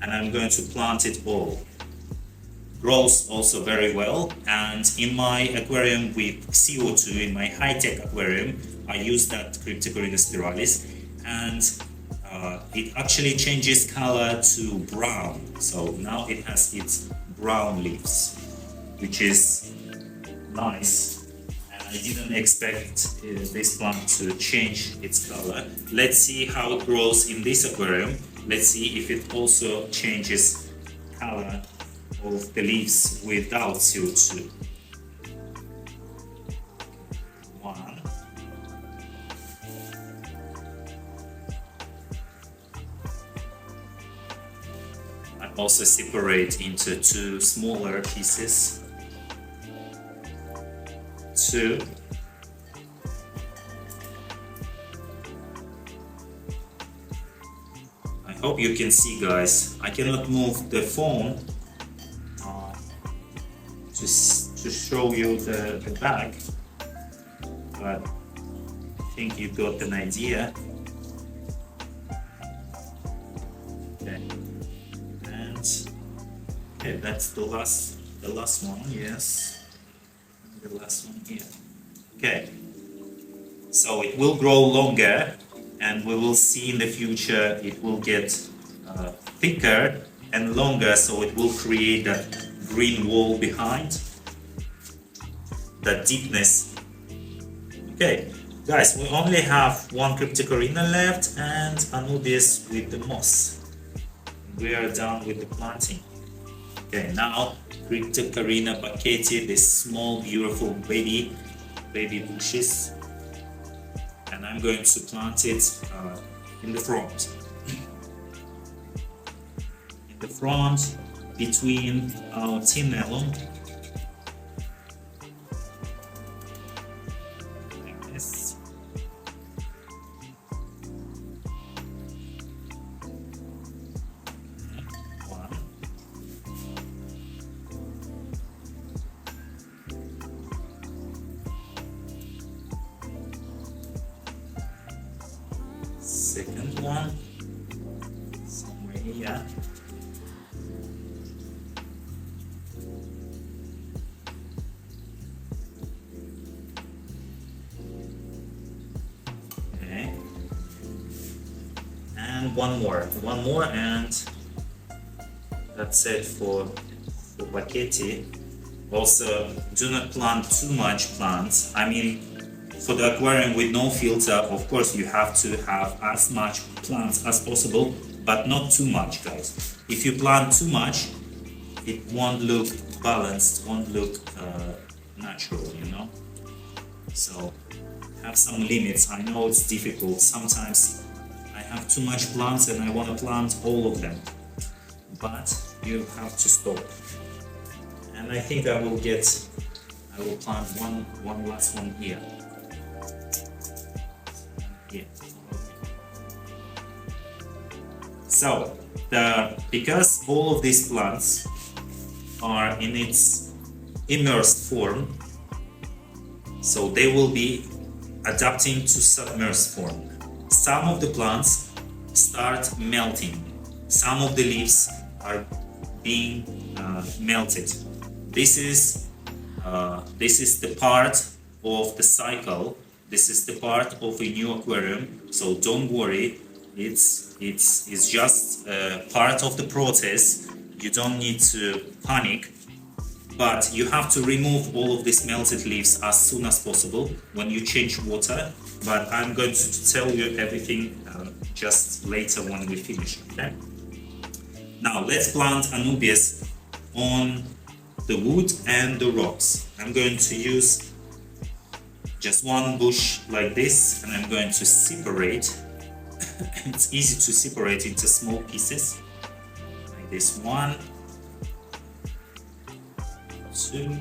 And I'm going to plant it all. Grows also very well, and in my aquarium with CO₂, in my high-tech aquarium, I use that cryptocoryne spiralis, and it actually changes color to brown. So now it has its brown leaves, which is nice. And I didn't expect this plant to change its color. Let's see how it grows in this aquarium. Let's see if it also changes color of the leaves without CO₂. One. I also separate into two smaller pieces. Two. I hope you can see, guys. I cannot move the phone to show you the back, but I think you got an idea. Okay, and okay, that's the last one. Yes, the last one here. Okay, so it will grow longer, and we will see in the future it will get thicker and longer, so it will create that green wall behind, that deepness. Okay, guys, we only have one cryptocoryne left and Anubias with the moss. We are done with the planting. Okay, now cryptocoryne backettii, this small beautiful baby bushes, and I'm going to plant it in the front. In the front, between our tenellum. Like this. One. Second one, somewhere here. Okay. And one more, and that's it for for backettii. Also, do not plant too much plants. I mean, for the aquarium with no filter, of course you have to have as much plants as possible, but not too much, guys. If you plant too much, it won't look balanced, won't look natural, you know. So have some limits. I know it's difficult. Sometimes I have too much plants and I want to plant all of them, but you have to stop. And I think I will plant one last one here. Here. So because all of these plants are in its immersed form, so they will be adapting to submerged form. Some of the plants start melting. Some of the leaves are being melted. This is the part of the cycle. This is the part of a new aquarium. So don't worry. It's just part of the process. You don't need to panic. But you have to remove all of these melted leaves as soon as possible when you change water. But I'm going to tell you everything just later when we finish, okay? Now let's plant Anubias on the wood and the rocks. I'm going to use just one bush like this, and I'm going to separate. It's easy to separate into small pieces, like this. 1, 2.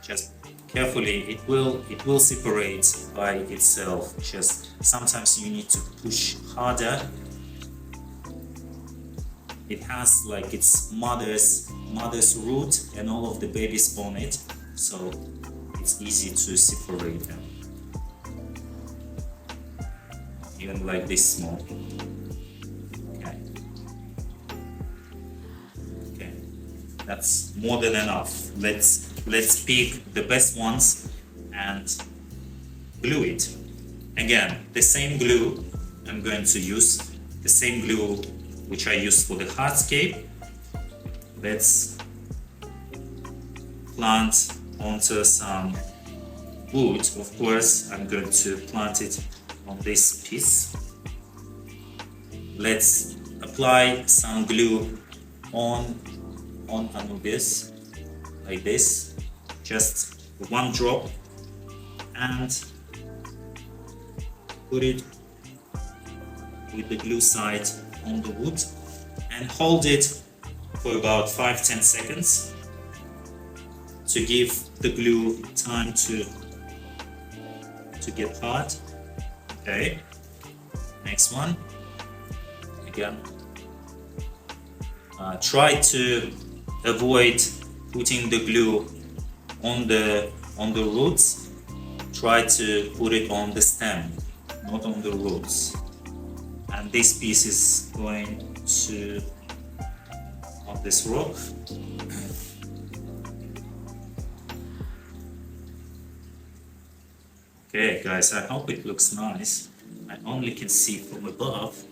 Just carefully, it will separate by itself. Just sometimes you need to push harder. It has like its mother's root and all of the babies on it, so it's easy to separate them. Even like this small. Okay, that's more than enough. Let's pick the best ones and glue it. Again, the same glue I'm going to use, the same glue which I used for the hardscape. Let's plant onto some wood. Of course, I'm going to plant it on this piece. Let's apply some glue on Anubias like this, just one drop, and put it with the glue side on the wood and hold it for about 5-10 seconds to give the glue time to get hard. Okay, next one. Again, try to avoid putting the glue on the roots. Try to put it on the stem, not on the roots. And this piece is going to on this rock. Okay guys, I hope it looks nice. I only can see from above.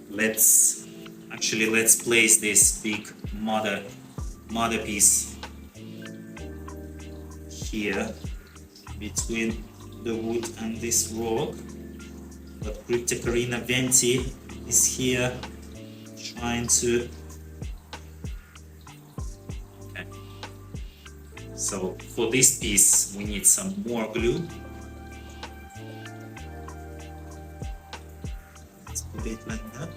Let's place this big mother piece here between the wood and this rock. But cryptocoryne wendtii is here trying to. Okay. So for this piece we need some more glue. Let's put it like that.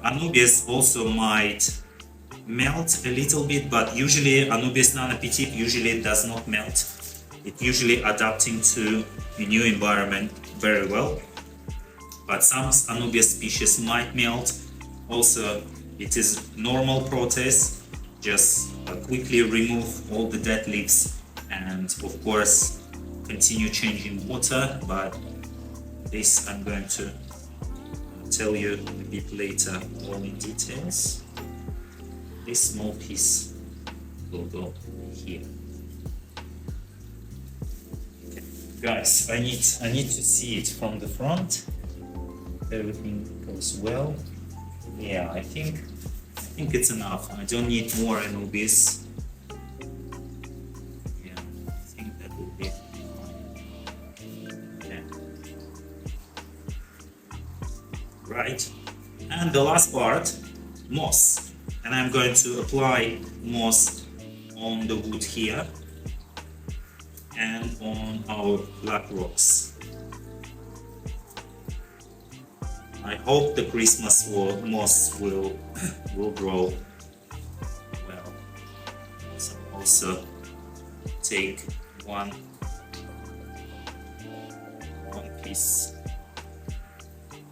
Anubias also might melt a little bit, but usually Anubias nano petite usually does not melt. It usually adapting to a new environment very well. But some Anubias species might melt. Also, it is normal process. Just quickly remove all the dead leaves and of course continue changing water. But this I'm going to tell you a bit later all in details. This small piece will go here. Okay. Guys, I need to see it from the front. Everything goes well. Yeah, I think it's enough. I don't need more Anubias. Yeah, I think that will be okay. Right. And the last part, moss. And I'm going to apply moss on the wood here and on our black rocks. I hope the Christmas moss will grow well. So also take one piece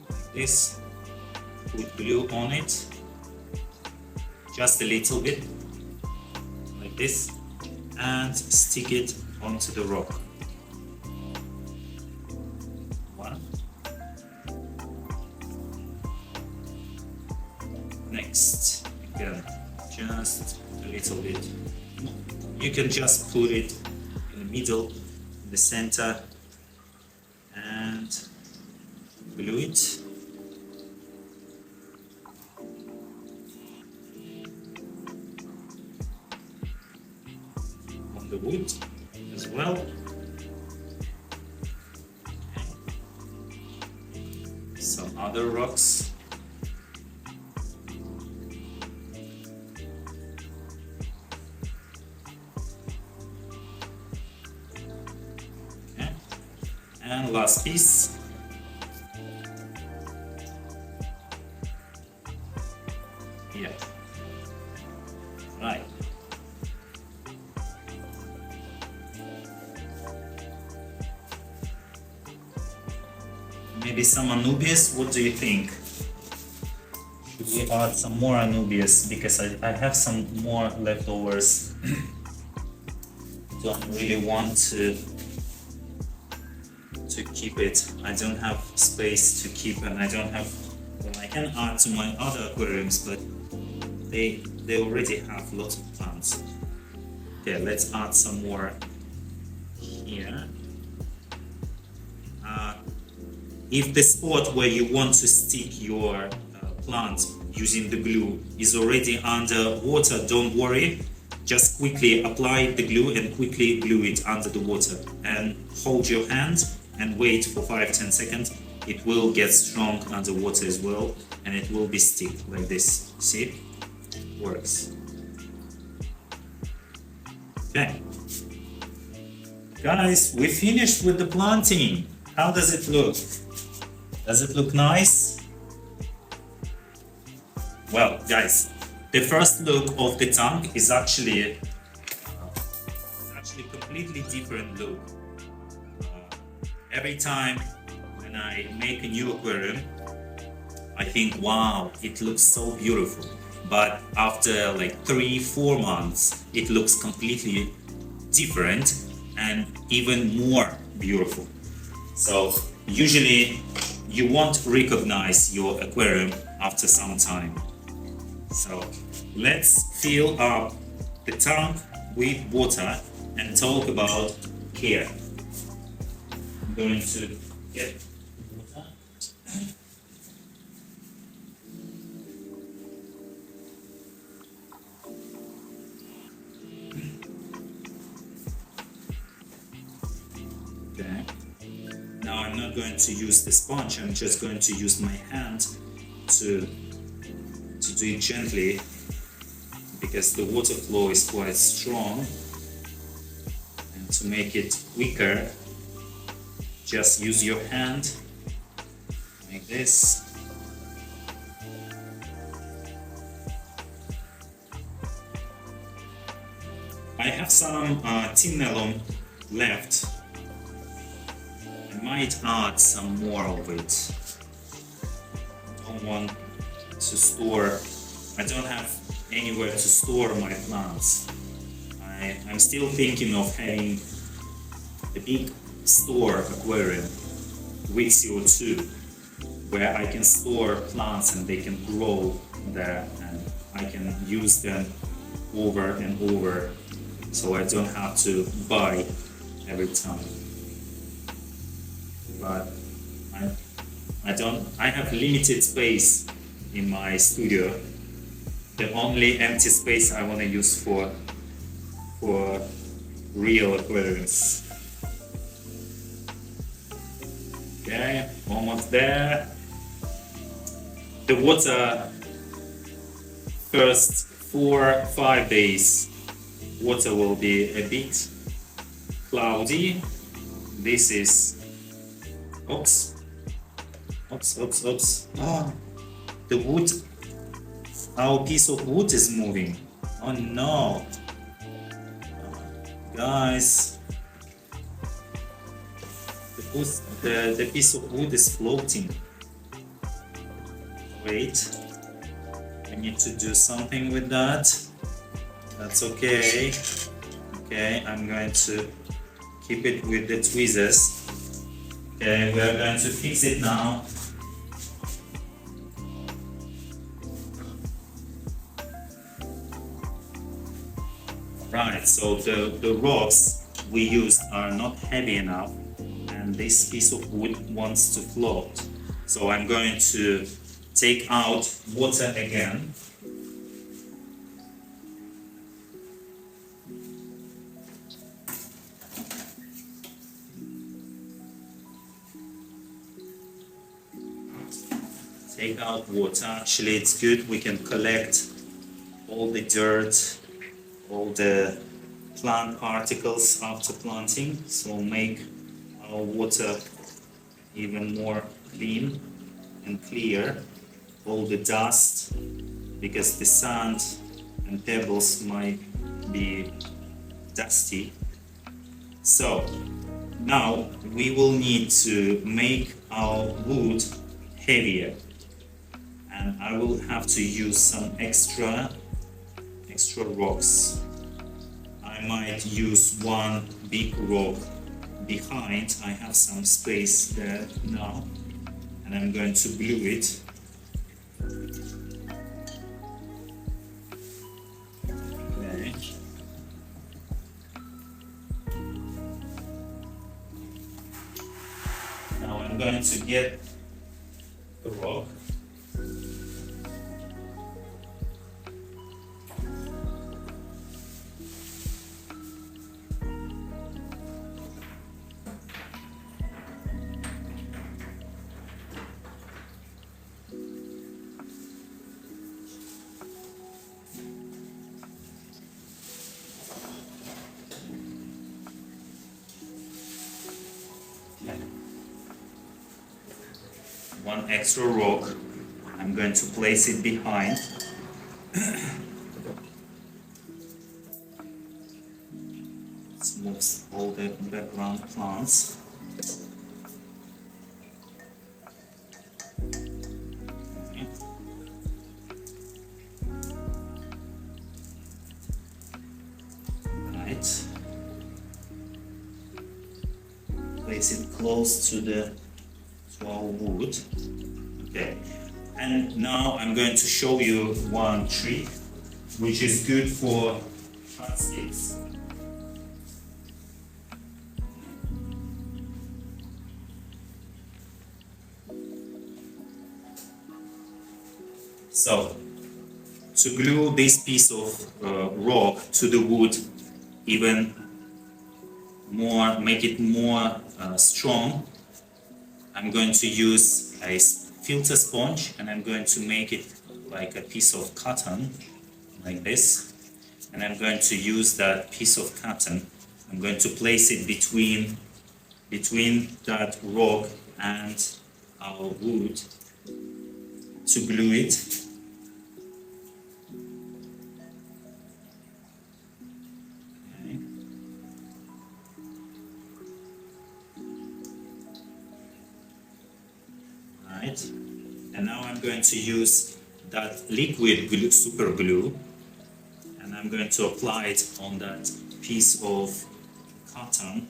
like this, put glue on it, just a little bit, like this, and stick it onto the rock. One. Next, again, just a little bit. You can just put it in the middle, in the center, and glue it. On the wood as well. Some other rocks. And last piece. Yeah. Right. Maybe some Anubias, what do you think? Should we add some more Anubias? Because I have some more leftovers. Don't really want to keep it. I don't have space to keep, and I don't have, well, I can add to my other aquariums, but they already have lots of plants. Okay, let's add some more here. If the spot where you want to stick your plant using the glue is already under water, don't worry. Just quickly apply the glue and quickly glue it under the water, and hold your hand and wait for 5-10 seconds. It will get strong underwater as well, and it will be stick like this. See? Works. Okay. Guys, we finished with the planting. How does it look? Does it look nice? Well, guys, the first look of the tank is actually completely different look. Every time when I make a new aquarium, I think, wow, it looks so beautiful. But after like 3-4 months, it looks completely different and even more beautiful. So usually you won't recognize your aquarium after some time. So let's fill up the tank with water and talk about care. I'm going to get water. Okay. Now I'm not going to use the sponge, I'm just going to use my hand to do it gently, because the water flow is quite strong, and to make it quicker, just use your hand like this. I have some tenellum left. I might add some more of it. I don't want to store, I don't have anywhere to store my plants. I'm still thinking of having a big store aquarium with CO₂, where I can store plants and they can grow there, and I can use them over and over, so I don't have to buy every time. But I have limited space in my studio. The only empty space I want to use for real aquariums. Okay, almost there. The water, first 4-5 days, water will be a bit cloudy. This is, oops. Oh, the wood, our piece of wood is moving. Oh no, guys, the piece of wood is floating. Wait, I need to do something with that. That's okay. Okay, I'm going to keep it with the tweezers. Okay, we are going to fix it now. Right, so the rocks we used are not heavy enough, and this piece of wood wants to float. So I'm going to take out water again. Take out water. Actually, it's good. We can collect all the dirt, all the plant particles after planting, so make our water even more clean and clear. All the dust, because the sand and pebbles might be dusty. So now we will need to make our wood heavier, and I will have to use some extra rocks. I might use one big rock behind. I have some space there now, and I'm going to glue it. Okay. Now I'm going to get the rock. One extra rock, I'm going to place it behind. Let's move all the background plants. Okay. Right. Place it close to our wood. Okay, and now I'm going to show you one trick which is good for hardscapes. So to glue this piece of rock to the wood even more, make it more strong, I'm going to use a filter sponge, and I'm going to make it like a piece of cotton, like this. And I'm going to use that piece of cotton, I'm going to place it between that rock and our wood to glue it. And now I'm going to use that liquid glue, super glue, and I'm going to apply it on that piece of cotton.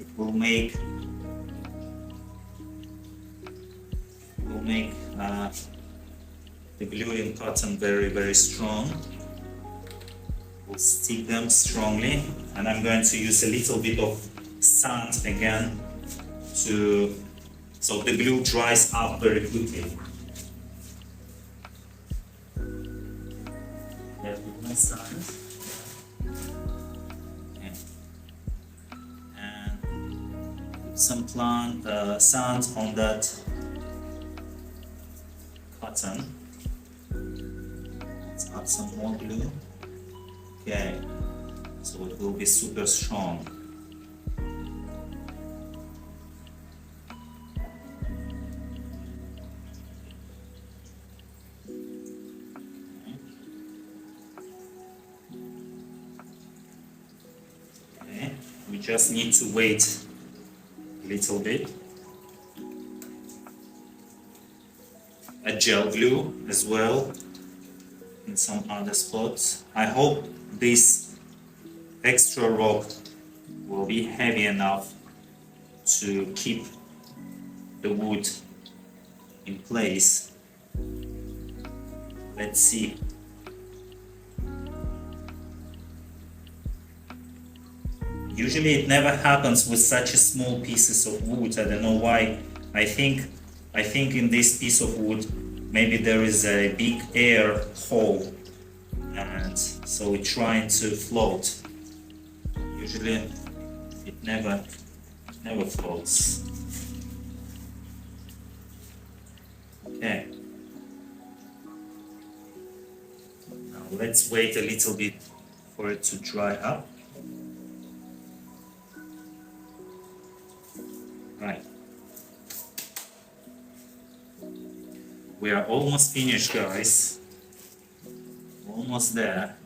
It will make the gluing cotton very, very strong. We'll stick them strongly, and I'm going to use a little bit of sand again so the glue dries up very quickly. There with my sand. Okay. And put some sand on that cotton. Let's add some more glue. Okay, so it will be super strong. Okay, we just need to wait a little bit. A gel glue as well in some other spots. I hope this extra rock will be heavy enough to keep the wood in place. Let's see. Usually it never happens with such a small pieces of wood. I don't know why. I think in this piece of wood maybe there is a big air hole, and so it's trying to float. Usually it never floats. Okay. Now let's wait a little bit for it to dry up. Right. We are almost finished, guys. Almost there.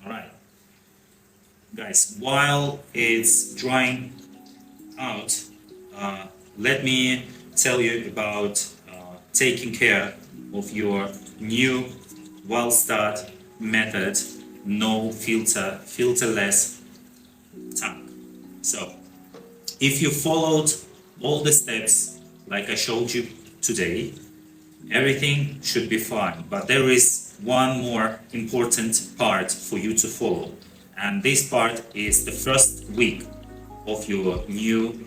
Alright. Guys, while it's drying out, let me tell you about taking care of your new Walstad method, no filter, filterless tank. So, if you followed all the steps like I showed you today, everything should be fine. But there is one more important part for you to follow, and this part is the first week of your new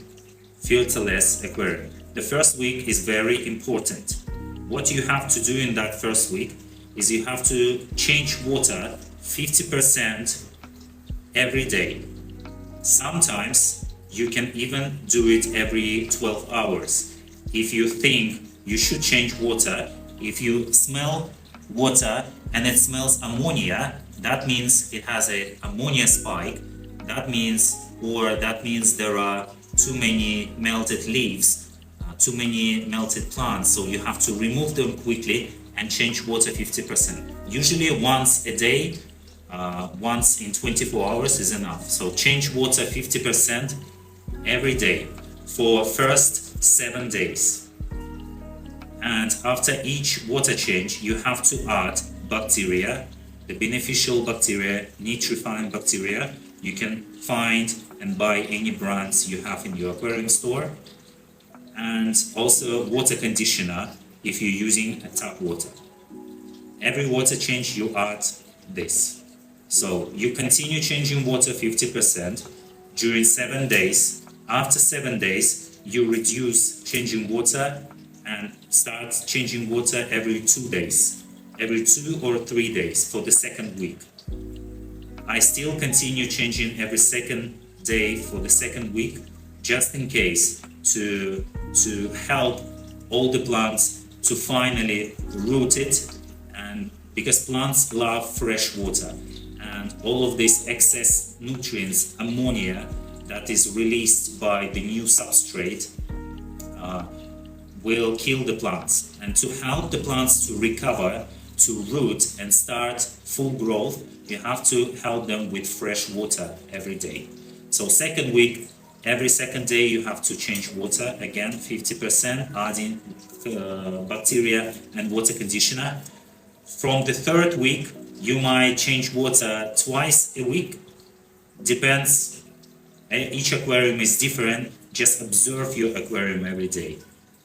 filterless aquarium. The first week is very important. What you have to do in that first week is you have to change water 50% every day. Sometimes you can even do it every 12 hours. If you think you should change water, if you smell water and it smells ammonia, that means it has an ammonia spike. That means there are too many melted leaves, too many melted plants, so you have to remove them quickly and change water 50%. Usually once a day, once in 24 hours is enough. So change water 50% every day for first 7 days. And after each water change, you have to add bacteria, the beneficial bacteria, nitrifying bacteria. You can find and buy any brands you have in your aquarium store. And also water conditioner if you're using a tap water. Every water change you add this. So you continue changing water 50% during 7 days. After 7 days, you reduce changing water and start changing water every 2 days, every 2 or 3 days for the second week. I still continue changing every second day for the second week, just in case to help all the plants to finally root it, and because plants love fresh water, and all of this excess nutrients, ammonia, that is released by the new substrate will kill the plants. And to help the plants to recover, to root and start full growth, you have to help them with fresh water every day. So second week, every second day you have to change water again 50%, adding bacteria and water conditioner. From the third week, you might change water twice a week. Depends. Each aquarium is different. Just observe your aquarium every day.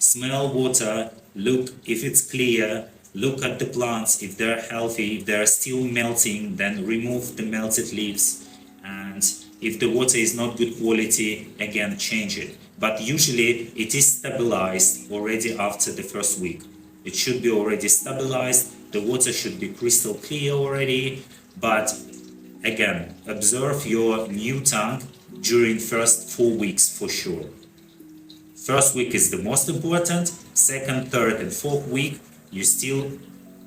Smell water, look if it's clear, look at the plants, if they're healthy, if they're still melting, then remove the melted leaves. And if the water is not good quality, again change it. But usually it is stabilized already after the first week. It should be already stabilized, the water should be crystal clear already, but again, observe your new tank during first 4 weeks for sure. First week is the most important, second, third and fourth week, you still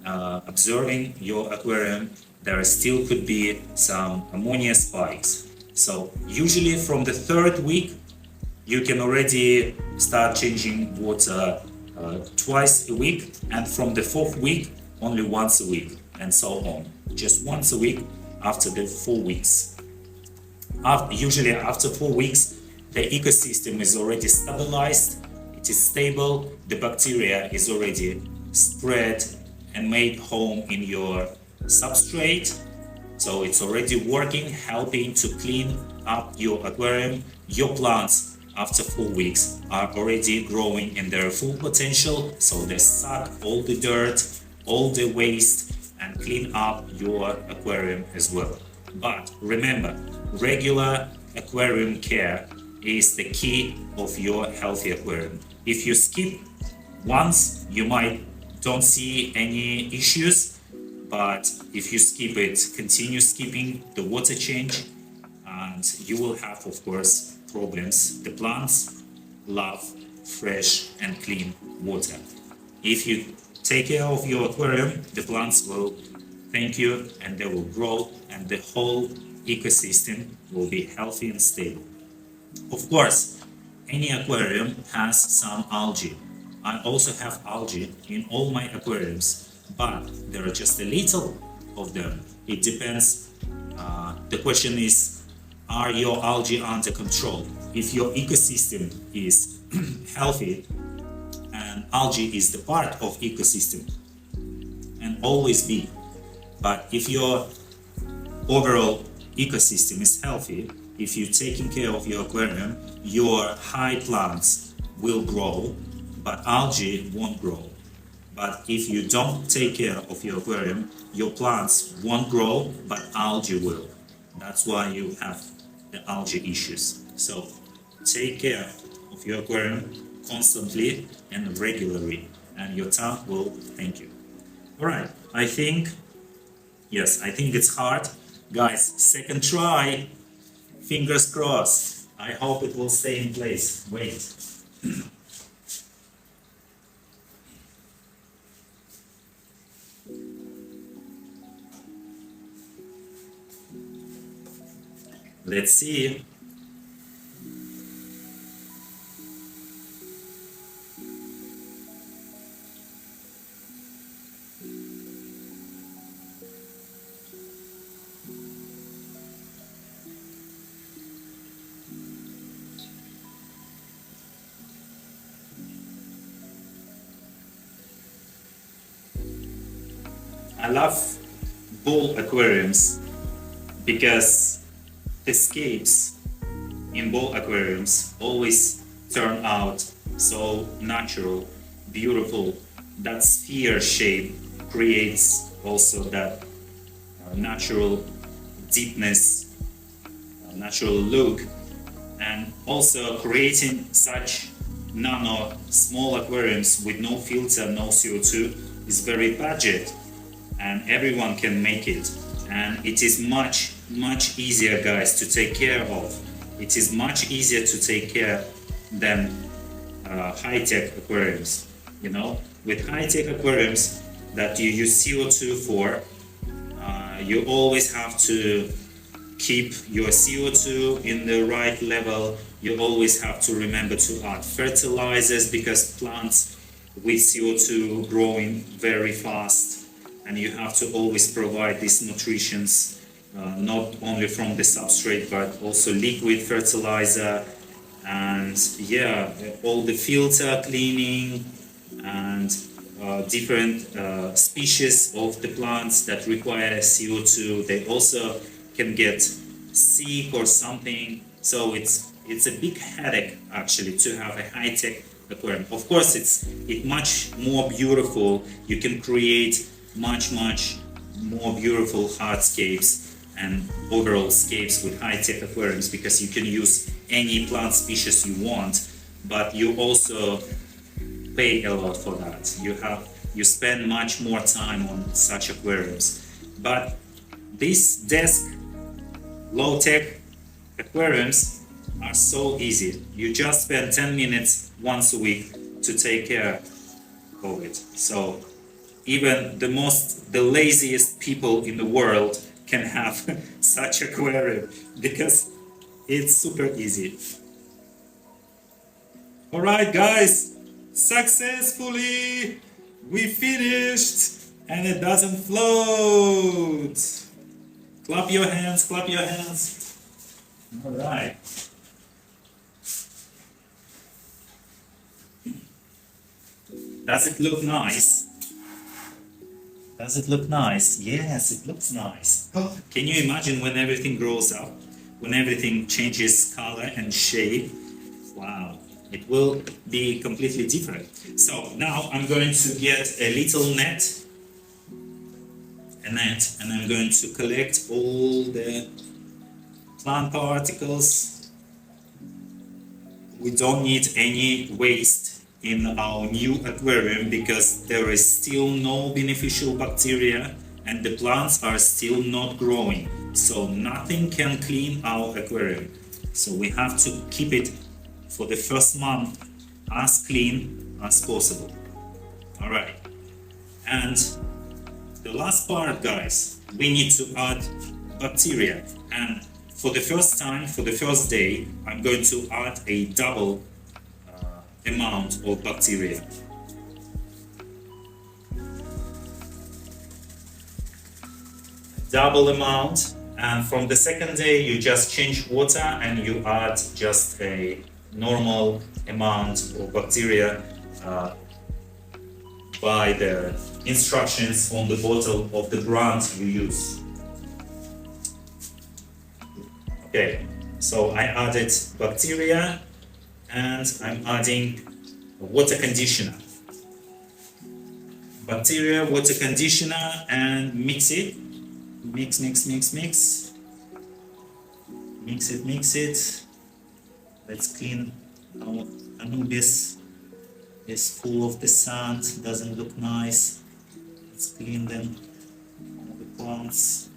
observing your aquarium, there still could be some ammonia spikes. So usually from the third week, you can already start changing water twice a week, and from the fourth week, only once a week, and so on. Just once a week after the 4 weeks. Usually after 4 weeks, the ecosystem is already stabilized, it is stable, the bacteria is already spread and made home in your substrate. So it's already working, helping to clean up your aquarium. Your plants after 4 weeks are already growing in their full potential, so they suck all the dirt, all the waste, and clean up your aquarium as well. But remember, regular aquarium care is the key of your healthy aquarium. If you skip once, you might don't see any issues, but if you skip it, continue skipping the water change, and you will have, of course, problems. The plants love fresh and clean water. If you take care of your aquarium, the plants will thank you and they will grow, and the whole ecosystem will be healthy and stable. Of course, any aquarium has some algae. I also have algae in all my aquariums, but there are just a little of them. It depends. The question is, are your algae under control? If your ecosystem is healthy, and algae is the part of ecosystem and always be, but if your overall ecosystem is healthy, if you're taking care of your aquarium, your high plants will grow, but algae won't grow. But if you don't take care of your aquarium, your plants won't grow, but algae will. That's why you have the algae issues. So take care of your aquarium constantly and regularly, and your tank will thank you. All right, I think it's hard. Guys, second try. Fingers crossed. I hope it will stay in place. Wait. Let's see. I love ball aquariums because the scapes in ball aquariums always turn out so natural, beautiful. That sphere shape creates also that natural deepness, natural look, and also creating such nano small aquariums with no filter, no CO2 is very budget, and everyone can make it, and it is much easier, guys, to take care of. It is much easier to take care than high-tech aquariums. You know, with high-tech aquariums that you use CO2 for, you always have to keep your CO2 in the right level. You always have to remember to add fertilizers, because plants with CO2 growing very fast, and you have to always provide these nutritions, not only from the substrate but also liquid fertilizer, and yeah, all the filter cleaning, and different species of the plants that require CO2, they also can get sick or something. So it's a big headache actually to have a high-tech aquarium. Of course, it's much more beautiful. You can create much more beautiful hardscapes and overall scapes with high-tech aquariums, because you can use any plant species you want, but you also pay a lot for that. You spend much more time on such aquariums. But these desk low-tech aquariums are so easy. You just spend 10 minutes once a week to take care of it. So even the laziest people in the world can have such aquarium, because it's super easy. All right, guys, successfully we finished, and it doesn't float. Clap your hands, clap your hands. All right. Does it look nice? Does it look nice? Yes, it looks nice. Oh, can you imagine when everything grows up? When everything changes color and shape? Wow, it will be completely different. So now I'm going to get a little net, and I'm going to collect all the plant particles. We don't need any waste in our new aquarium, because there is still no beneficial bacteria and the plants are still not growing, so nothing can clean our aquarium. So we have to keep it for the first month as clean as possible. All right, and the last part, guys, we need to add bacteria, and for the first time, for the first day, I'm going to add a double amount of bacteria. Double amount, and from the second day you just change water and you add just a normal amount of bacteria by the instructions on the bottle of the brand you use. Okay, so I added bacteria, and I'm adding a water conditioner. Bacteria, water conditioner, and mix it. Mix. Mix it. Let's clean our Anubias. It's full of the sand, doesn't look nice. Let's clean them, all the plants.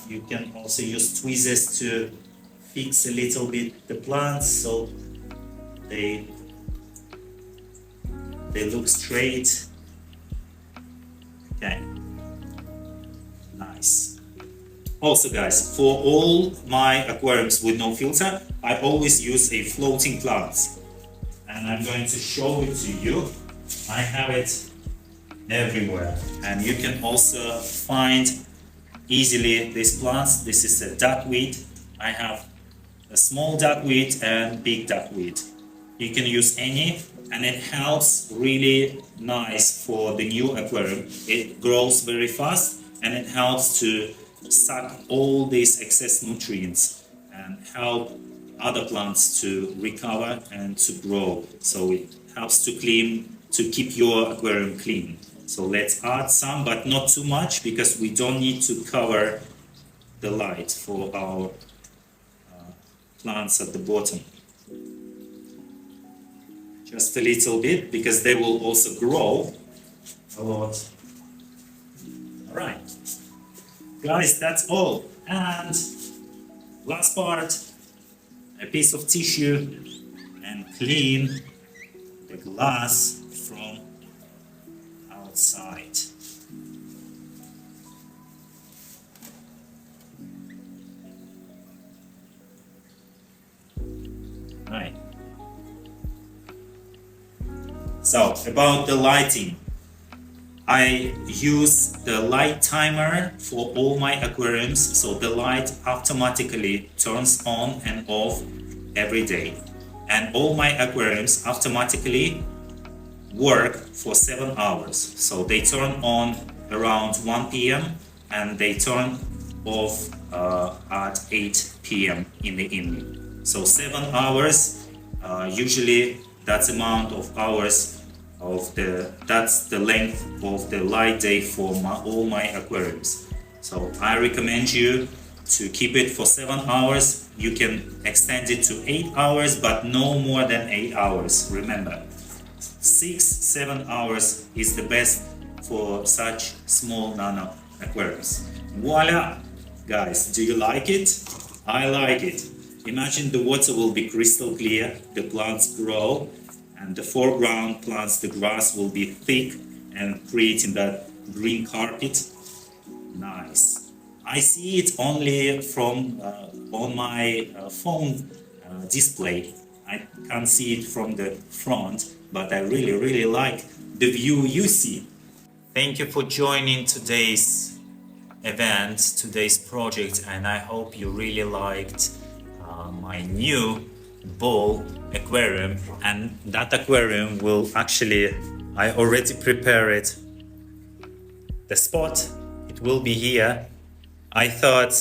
You can also use tweezers to fix a little bit the plants so they look straight. Okay, nice. Also, guys, for all my aquariums with no filter, I always use a floating plant, and I'm going to show it to you. I have it everywhere, and you can also find easily these plants. This is a duckweed. I have a small duckweed and big duckweed. You can use any, and it helps really nice for the new aquarium. It grows very fast, and it helps to suck all these excess nutrients and help other plants to recover and to grow. So it helps to keep your aquarium clean. So let's add some, but not too much, because we don't need to cover the light for our plants at the bottom. Just a little bit, because they will also grow a lot. All right, guys, that's all. And last part, a piece of tissue, and clean the glass from outside. Right. So about the lighting, I use the light timer for all my aquariums, so the light automatically turns on and off every day, and all my aquariums automatically work for 7 hours. So they turn on around 1 p.m. and they turn off at 8 p.m. in the evening. So 7 hours. Usually That's amount of hours of that's the length of the light day for all my aquariums. So I recommend you to keep it for 7 hours. You can extend it to 8 hours, but no more than 8 hours. Remember, 6-7 hours is the best for such small nano aquariums. Voila! Guys, do you like it? I like it. Imagine the water will be crystal clear, the plants grow, and the foreground plants, the grass will be thick and creating that green carpet. Nice. I see it only from on my phone display. I can't see it from the front, but I really like the view you see. Thank you for joining today's event, today's project, and I hope you really liked my new bowl aquarium. And that aquarium will actually, I already prepared the spot. It will be here. I thought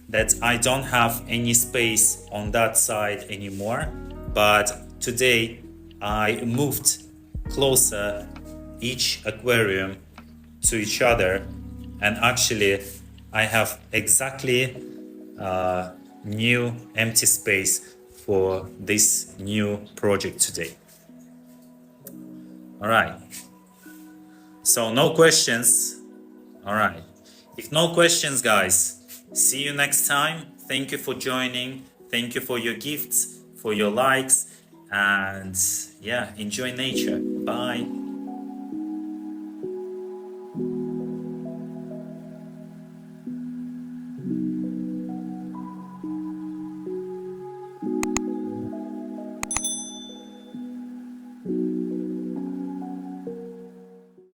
that I don't have any space on that side anymore, but today I moved closer each aquarium to each other, and actually I have exactly new empty space for this new project today. All right, so no questions. All right, if no questions, guys, see you next time. Thank you for joining. Thank you for your gifts, for your likes, and yeah, enjoy nature. Bye.